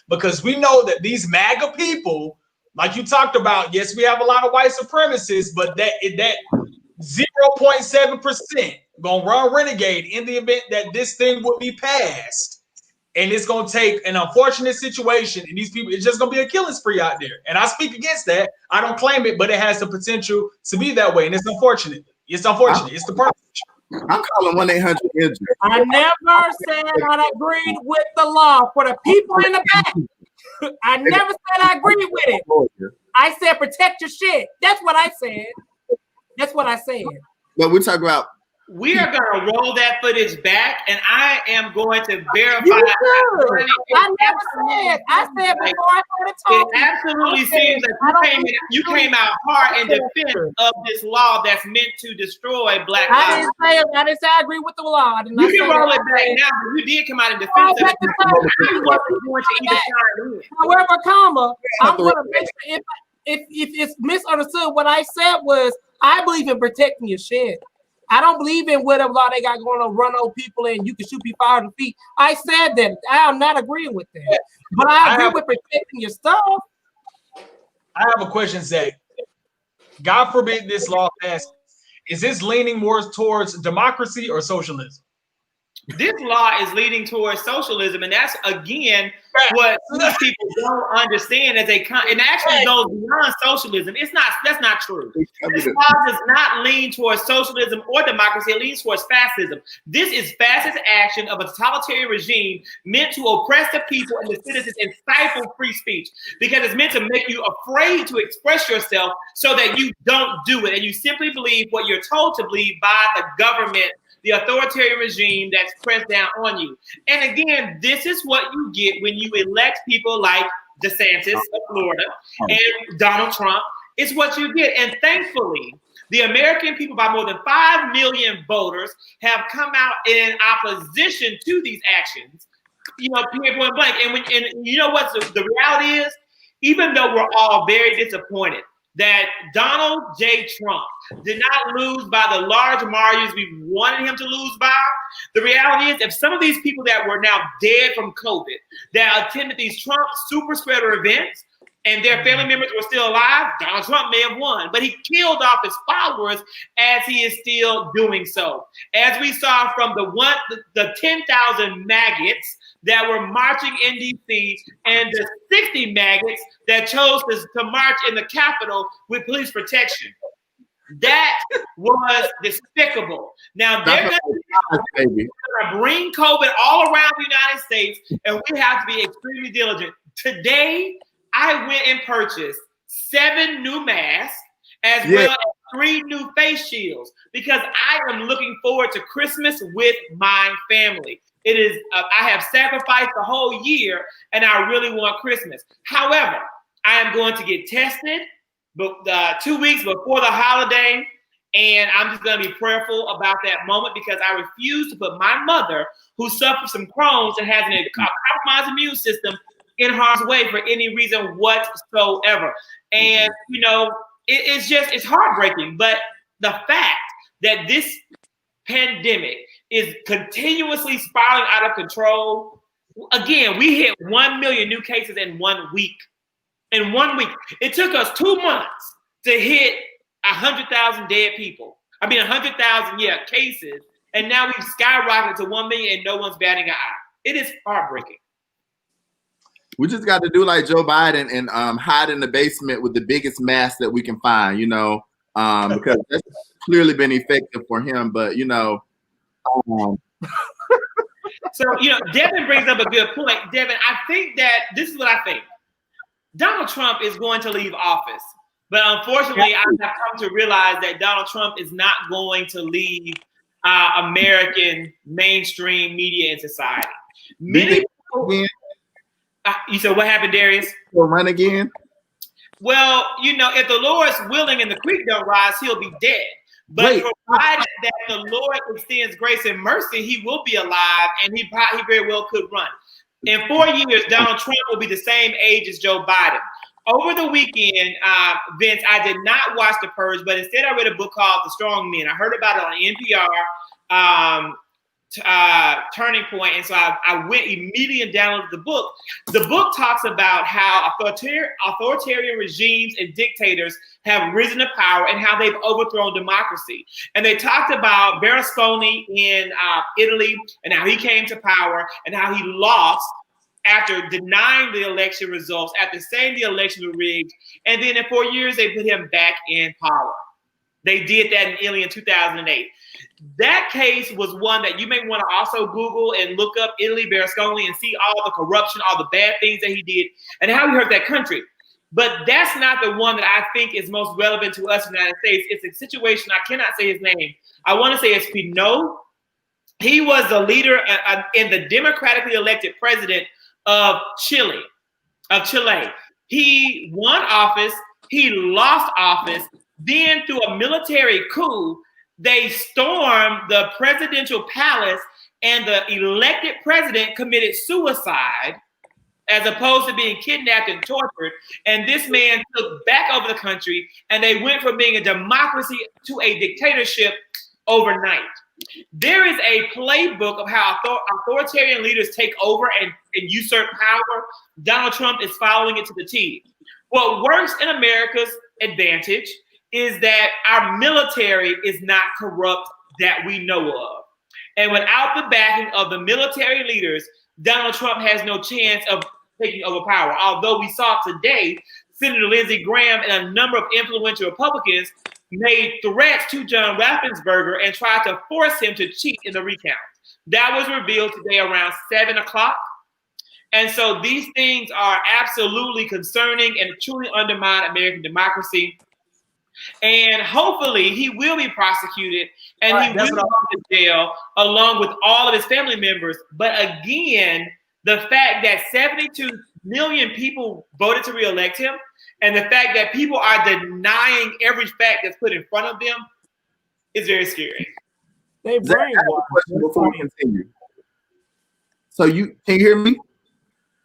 Speaker 5: because we know that these MAGA people, like you talked about, yes, we have a lot of white supremacists, but that 0.7% gonna run renegade in the event that this thing would be passed, and it's gonna take an unfortunate situation, and these people, it's just gonna be a killing spree out there. And I speak against that. I don't claim it, but it has the potential to be that way, and it's unfortunate. It's unfortunate. It's the problem.
Speaker 2: I'm calling 1-800-INJURED.
Speaker 4: I never said I agreed with the law for the people in the back. I never said I agreed with it. I said protect your shit. That's what I said. That's what I said.
Speaker 2: But we talk about.
Speaker 3: We are going to roll that footage back, and I am going to verify.
Speaker 4: I never said. I said before I started talking.
Speaker 3: It absolutely seems that you came out hard in defense of this law that's meant to destroy Black lives.
Speaker 4: I didn't say I agree with the law. I did not
Speaker 3: you can roll it back now, but you did come out in defense of it.
Speaker 4: However, comma, I'm going to make sure if it's misunderstood, what I said was I believe in protecting your shit. I don't believe in whatever law they got going to run over people and you can shoot people 500 feet. I said that. I am not agreeing with that. But I agree with protecting your stuff.
Speaker 5: I have a question, Zach. God forbid this law passes. Is this leaning more towards democracy or socialism?
Speaker 3: This law is leading towards socialism, and that's again what these people don't understand as it actually goes beyond socialism. That's not true. This law does not lean towards socialism or democracy. It leans towards fascism. This is fascist action of a totalitarian regime meant to oppress the people and the citizens and stifle free speech, because it's meant to make you afraid to express yourself so that you don't do it, and you simply believe what you're told to believe by the government, the authoritarian regime that's pressed down on you. And again, this is what you get when you elect people like DeSantis of Florida and Donald Trump. It's what you get. And thankfully, the American people, by more than 5 million voters, have come out in opposition to these actions, point blank. And you know what the reality is? Even though we're all very disappointed that Donald J. Trump did not lose by the large margins we wanted him to lose by, the reality is if some of these people that were now dead from COVID, that attended these Trump super spreader events, and their family members were still alive, Donald Trump may have won, but he killed off his followers as he is still doing so. As we saw from the 10,000 maggots that were marching in DC and the 60 maggots that chose to march in the Capitol with police protection. That was despicable. Now they're going to bring COVID all around the United States, and we have to be extremely diligent. Today, I went and purchased 7 new masks as well as 3 new face shields because I am looking forward to Christmas with my family. It is, I have sacrificed the whole year and I really want Christmas. However, I am going to get tested 2 weeks before the holiday, and I'm just going to be prayerful about that moment because I refuse to put my mother, who suffers from Crohn's and has a compromised immune system, in harm's way for any reason whatsoever. And, it's heartbreaking. But the fact that this pandemic is continuously spiraling out of control, again, we hit 1 million new cases in 1 week. In 1 week. It took us 2 months to hit 100,000 dead people. 100,000, cases. And now we've skyrocketed to 1 million and no one's batting an eye. It is heartbreaking.
Speaker 2: We just got to do like Joe Biden and hide in the basement with the biggest mask that we can find, because that's clearly been effective for him. But,
Speaker 3: So, Devin brings up a good point. Devin, I think that this is what I think. Donald Trump is going to leave office. But unfortunately, I have come to realize that Donald Trump is not going to leave American mainstream media and society. Many people. You said, what happened, Darius?
Speaker 2: He'll run again?
Speaker 3: Well, if the Lord's willing and the creek don't rise, he'll be dead. But provided that the Lord extends grace and mercy, he will be alive, and he very well could run. In 4 years, Donald Trump will be the same age as Joe Biden. Over the weekend, Vince, I did not watch The Purge, but instead I read a book called The Strong Men. I heard about it on NPR. Turning Point, and so I went immediately and downloaded the book. The book talks about how authoritarian regimes and dictators have risen to power and how they've overthrown democracy. And they talked about Berlusconi in Italy and how he came to power and how he lost after denying the election results, after saying the elections were rigged, and then in 4 years they put him back in power. They did that in Italy in 2008. That case was one that you may want to also Google and look up Italy, Berlusconi, and see all the corruption, all the bad things that he did, and how he hurt that country. But that's not the one that I think is most relevant to us in the United States. It's a situation, I cannot say his name. I want to say it's Pinot. He was the leader and the democratically elected president of Chile. He won office, he lost office, then through a military coup, they stormed the presidential palace and the elected president committed suicide as opposed to being kidnapped and tortured. And this man took back over the country and they went from being a democracy to a dictatorship overnight. There is a playbook of how authoritarian leaders take over and usurp power. Donald Trump is following it to the T. What works in America's advantage is that our military is not corrupt that we know of. And without the backing of the military leaders, Donald Trump has no chance of taking over power. Although we saw today, Senator Lindsey Graham and a number of influential Republicans made threats to John Raffensperger and tried to force him to cheat in the recount. That was revealed today around 7 o'clock. And so these things are absolutely concerning and truly undermine American democracy. And hopefully he will be prosecuted and he will go to jail along with all of his family members. But again, the fact that 72 million people voted to reelect him and the fact that people are denying every fact that's put in front of them is very scary.
Speaker 4: They brainwashed.
Speaker 2: Before we continue. So can you hear me?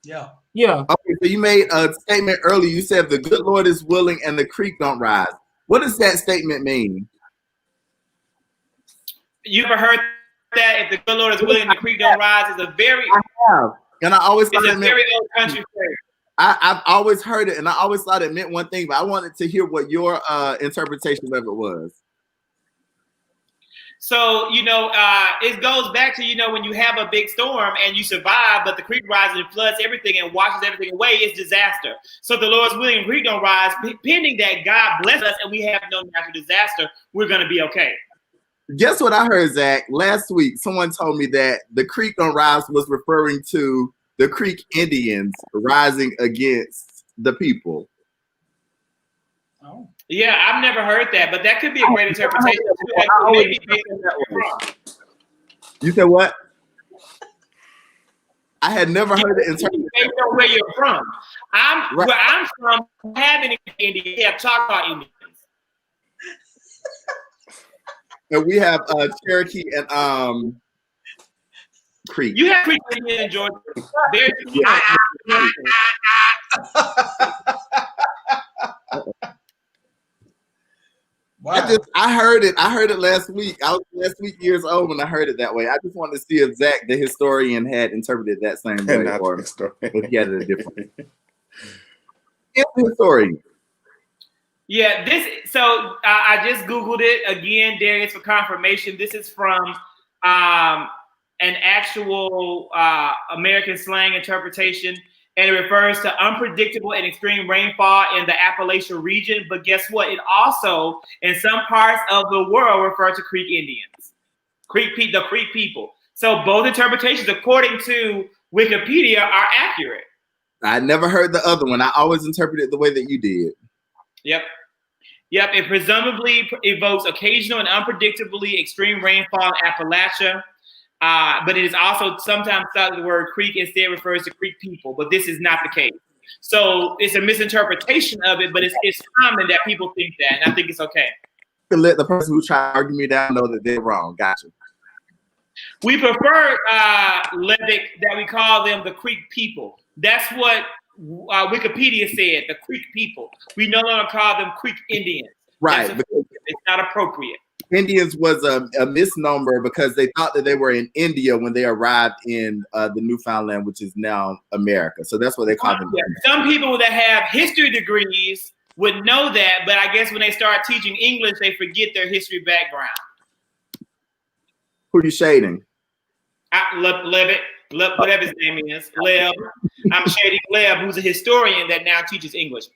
Speaker 5: Yeah.
Speaker 4: Yeah.
Speaker 2: Okay, so you made a statement earlier. You said the good Lord is willing and the creek don't rise. What does that statement mean?
Speaker 3: You ever heard that? If the good Lord is willing and the creek don't rise, it's a very
Speaker 2: and I always thought
Speaker 3: it's a very old country prayer.
Speaker 2: I've always heard it, and I always thought it meant one thing, but I wanted to hear what your interpretation of it was.
Speaker 3: So, it goes back to, when you have a big storm and you survive, but the creek rises and floods everything and washes everything away, it's disaster. So if the Lord's willing and the creek don't rise, pending that God bless us and we have no natural disaster, we're going to be okay.
Speaker 2: Guess what I heard, Zach? Last week, someone told me that the creek don't rise was referring to the Creek Indians rising against the people.
Speaker 5: Oh.
Speaker 3: Yeah, I've never heard that, but that could be a great interpretation.
Speaker 2: You said what? I had never heard it interpreted.
Speaker 3: Based on where you're from. Where I'm from, having Indians, we have Choctaw Indians.
Speaker 2: And we have Cherokee and Creek.
Speaker 3: You have Creek Indians in Georgia.
Speaker 5: Wow.
Speaker 2: I heard it last week. I was last week years old when I heard it that way. I just wanted to see if Zach, the historian, had interpreted that same way, or if he had it a different way. It's the historian.
Speaker 3: Yeah, I just Googled it again, Darius, for confirmation. This is from an actual American slang interpretation. And it refers to unpredictable and extreme rainfall in the Appalachian region. But guess what? It also, in some parts of the world, refers to Creek Indians, the Creek people. So both interpretations, according to Wikipedia, are accurate.
Speaker 2: I never heard the other one. I always interpreted the way that you did.
Speaker 3: Yep. It presumably evokes occasional and unpredictably extreme rainfall in Appalachia. But it is also sometimes thought the word Creek instead refers to Creek people, but this is not the case. So it's a misinterpretation of it, but it's common that people think that, and I think it's okay.
Speaker 2: To let the person who tried to argue me down know that they're wrong. Gotcha.
Speaker 3: We prefer, Levick, that we call them the Creek people. That's what Wikipedia said, the Creek people. We no longer call them Creek Indians.
Speaker 2: Right.
Speaker 3: It's not appropriate.
Speaker 2: Indians was a misnomer because they thought that they were in India when they arrived in the Newfoundland, which is now America. So that's what they call them.
Speaker 3: Yeah. Some people that have history degrees would know that, but I guess when they start teaching English, they forget their history background.
Speaker 2: Who are you shading?
Speaker 3: Levitt, whatever his name is, Lev. I'm shading Lev, who's a historian that now teaches English.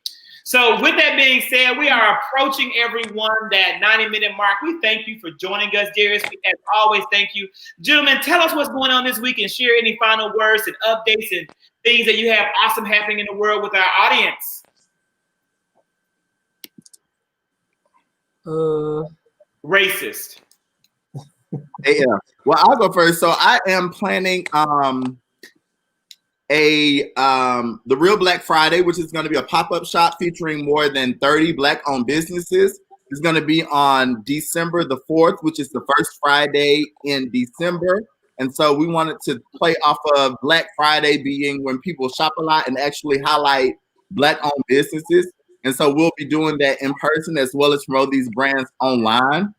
Speaker 3: So with that being said, we are approaching everyone that 90-minute mark. We thank you for joining us, Darius. As always, thank you. Gentlemen, tell us what's going on this week and share any final words and updates and things that you have awesome happening in the world with our audience. Racist.
Speaker 2: Yeah. Well, I'll go first. So I am planning the Real Black Friday, which is going to be a pop-up shop featuring more than 30 Black-owned businesses. It's going to be on December the 4th, which is the first Friday in December. And so we wanted to play off of Black Friday being when people shop a lot and actually highlight Black-owned businesses. And so we'll be doing that in person as well as promote these brands online.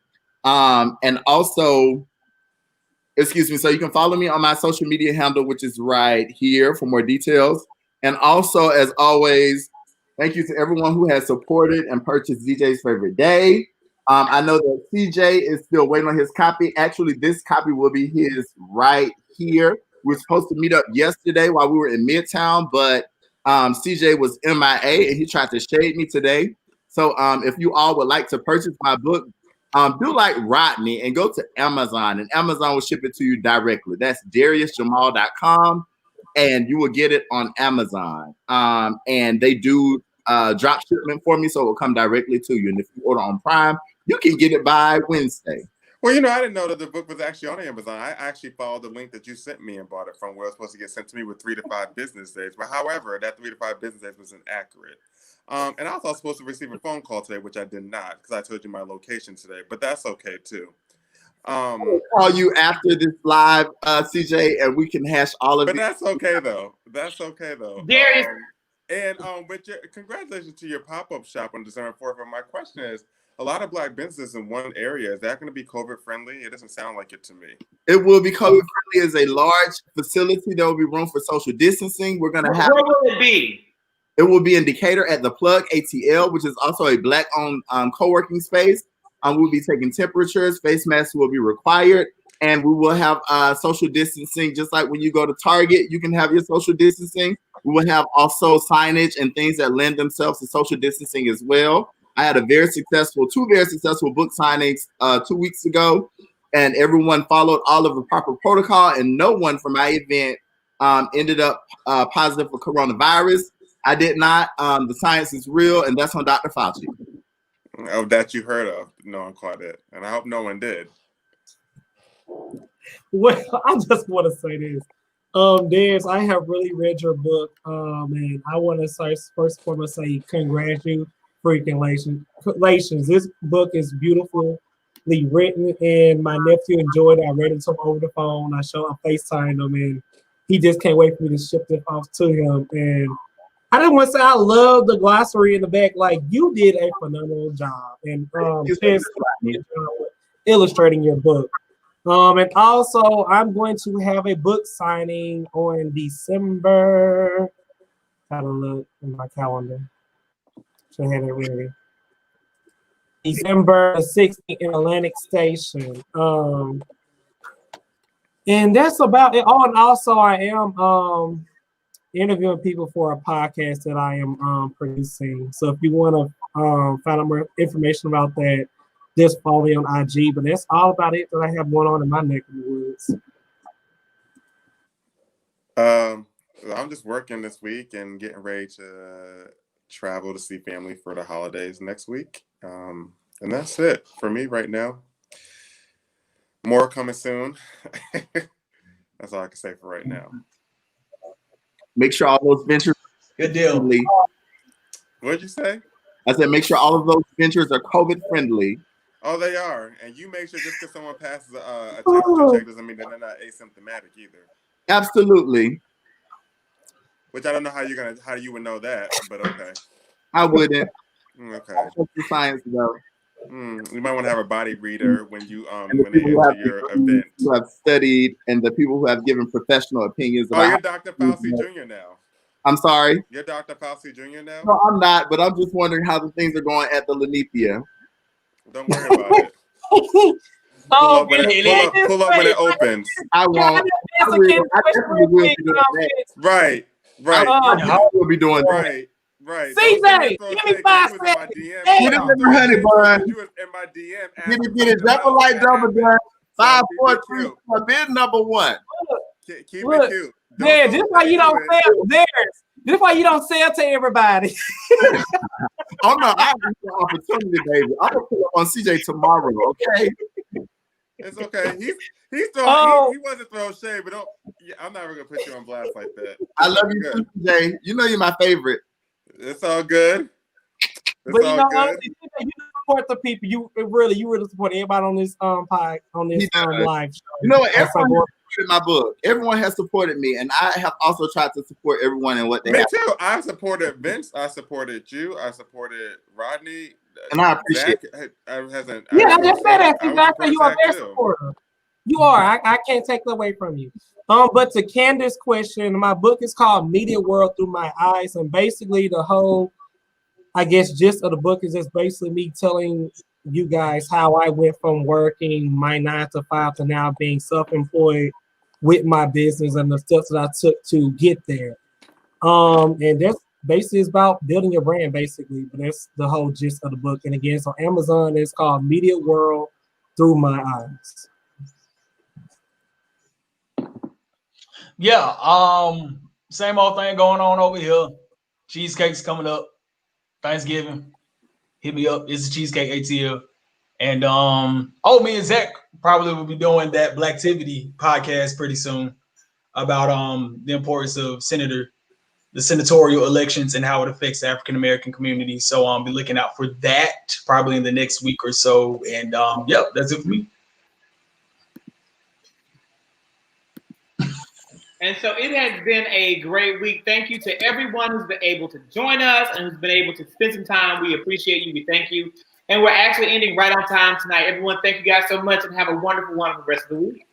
Speaker 2: And also, so you can follow me on my social media handle, which is right here for more details. And also, as always, thank you to everyone who has supported and purchased DJ's Favorite Day. I know that CJ is still waiting on his copy. Actually, this copy will be his right here. We were supposed to meet up yesterday while we were in Midtown, but CJ was MIA and he tried to shade me today. So if you all would like to purchase my book, do like Rodney and go to Amazon, and Amazon will ship it to you directly. That's DariusJamal.com, and you will get it on Amazon. And they do drop shipment for me, so it will come directly to you. And if you order on Prime, you can get it by Wednesday.
Speaker 1: Well, you know, I didn't know that the book was actually on Amazon. I actually followed the link that you sent me and bought it from, where it was supposed to get sent to me with 3 to 5 business days. But however, that 3 to 5 business days was inaccurate. And I was also supposed to receive a phone call today, which I did not, because I told you my location today. But that's okay too.
Speaker 2: I will call you after this live, CJ, and we can hash all of it.
Speaker 1: But that's okay though. That's okay though.
Speaker 3: Darius.
Speaker 1: But congratulations to your pop-up shop on December 4th. But my question is, a lot of Black businesses in one area, is that going to be COVID friendly? It doesn't sound like it to me.
Speaker 2: It will be COVID friendly. As a large facility. There will be room for social distancing. We're going to have.
Speaker 3: Where will it be?
Speaker 2: It will be in Decatur at the Plug ATL, which is also a Black-owned co-working space. We'll be taking temperatures. Face masks will be required, and we will have social distancing. Just like when you go to Target, you can have your social distancing. We will have also signage and things that lend themselves to social distancing as well. I had two very successful book signings 2 weeks ago, and everyone followed all of the proper protocol, and no one from my event ended up positive for coronavirus. I did not. The science is real, and that's on Dr. Fauci.
Speaker 1: Oh, that you heard of. No one caught it, and I hope no one did.
Speaker 4: Well, I just want to say this. Darius, I have really read your book, and I want to say, first and foremost, say congratulations. This book is beautifully written, and my nephew enjoyed it. I read it to him over the phone. I FaceTimed him, and he just can't wait for me to ship it off to him. And I just want to say I love the glossary in the back. Like, you did a phenomenal job, and illustrating your book. And also, I'm going to have a book signing on December. Gotta look in my calendar. Should have it ready. December 16th in Atlantic Station. And that's about it. Oh, and also I am interviewing people for a podcast that I am producing. So if you want to find out more information about that, just follow me on IG. But that's all about it that I have going on in my neck of the woods.
Speaker 1: I'm just working this week and getting ready to travel to see family for the holidays next week. And that's it for me right now. More coming soon. That's all I can say for right now.
Speaker 2: Make sure all those ventures.
Speaker 5: Good deal.
Speaker 1: What'd you say?
Speaker 2: I said, make sure all of those ventures are COVID friendly.
Speaker 1: Oh, they are. And you make sure just because someone passes a temperature check doesn't mean that they're not asymptomatic either.
Speaker 2: Absolutely.
Speaker 1: Which I don't know how you would know that, but okay.
Speaker 2: I wouldn't.
Speaker 1: Okay.
Speaker 2: That's the science though.
Speaker 1: You might want to have a body reader when you
Speaker 2: And the
Speaker 1: when they
Speaker 2: people
Speaker 1: enter your event.
Speaker 2: who have studied and the people who have given professional opinions about.
Speaker 1: Oh, you're Dr. Fauci Jr. now.
Speaker 2: I'm sorry.
Speaker 1: You're Dr. Fauci Jr. now?
Speaker 2: No, I'm not, but I'm just wondering how the things are going at the Lanithia.
Speaker 1: Don't worry about it. Pull up when it opens.
Speaker 2: I won't. I definitely will be doing that.
Speaker 1: Right.
Speaker 2: I will be doing that.
Speaker 1: Right.
Speaker 4: CJ, give me 5 seconds.
Speaker 2: Get it, honey bun.
Speaker 1: You was in my DM.
Speaker 2: Get it. Double like double done. 5, 4, 3. Bid number 1.
Speaker 1: Keep it cute.
Speaker 4: Yeah, just why you don't sell there. This why you don't sell to everybody.
Speaker 2: Oh no, I have an opportunity, baby. I'm gonna pull up on CJ tomorrow, okay?
Speaker 1: It's okay. He's throwing. He wasn't throwing shade, but don't. Yeah, I'm not gonna put you on blast like that.
Speaker 2: I love you too, CJ. You know you're my favorite.
Speaker 1: It's all good.
Speaker 4: But you know, honestly, you support the people. You really support everybody on this live show.
Speaker 2: You know what? Everyone has supported my book. Everyone has supported me, and I have also tried to support everyone in what they have.
Speaker 1: Me too. I supported Vince. I supported you. I supported Rodney.
Speaker 2: And I appreciate
Speaker 1: it.
Speaker 4: I just said that. Exactly. You are very supportive. You are. I can't take that away from you. But to Candace's question, my book is called Media World Through My Eyes, and basically the whole, I guess, gist of the book is just basically me telling you guys how I went from working my 9 to 5 to now being self-employed with my business and the steps that I took to get there. And that's basically it's about building your brand, basically. But that's the whole gist of the book. And again, so Amazon is called Media World Through My Eyes.
Speaker 5: Yeah, same old thing going on over here. Cheesecake's coming up. Thanksgiving. Hit me up. It's a cheesecake ATL. And me and Zach probably will be doing that Blacktivity podcast pretty soon about the importance of the senatorial elections and how it affects the African American community. So be looking out for that probably in the next week or so. And yep, that's it for me.
Speaker 3: And so it has been a great week. Thank you to everyone who's been able to join us and who's been able to spend some time. We appreciate you. We thank you. And we're actually ending right on time tonight. Everyone, thank you guys so much and have a wonderful, wonderful rest of the week.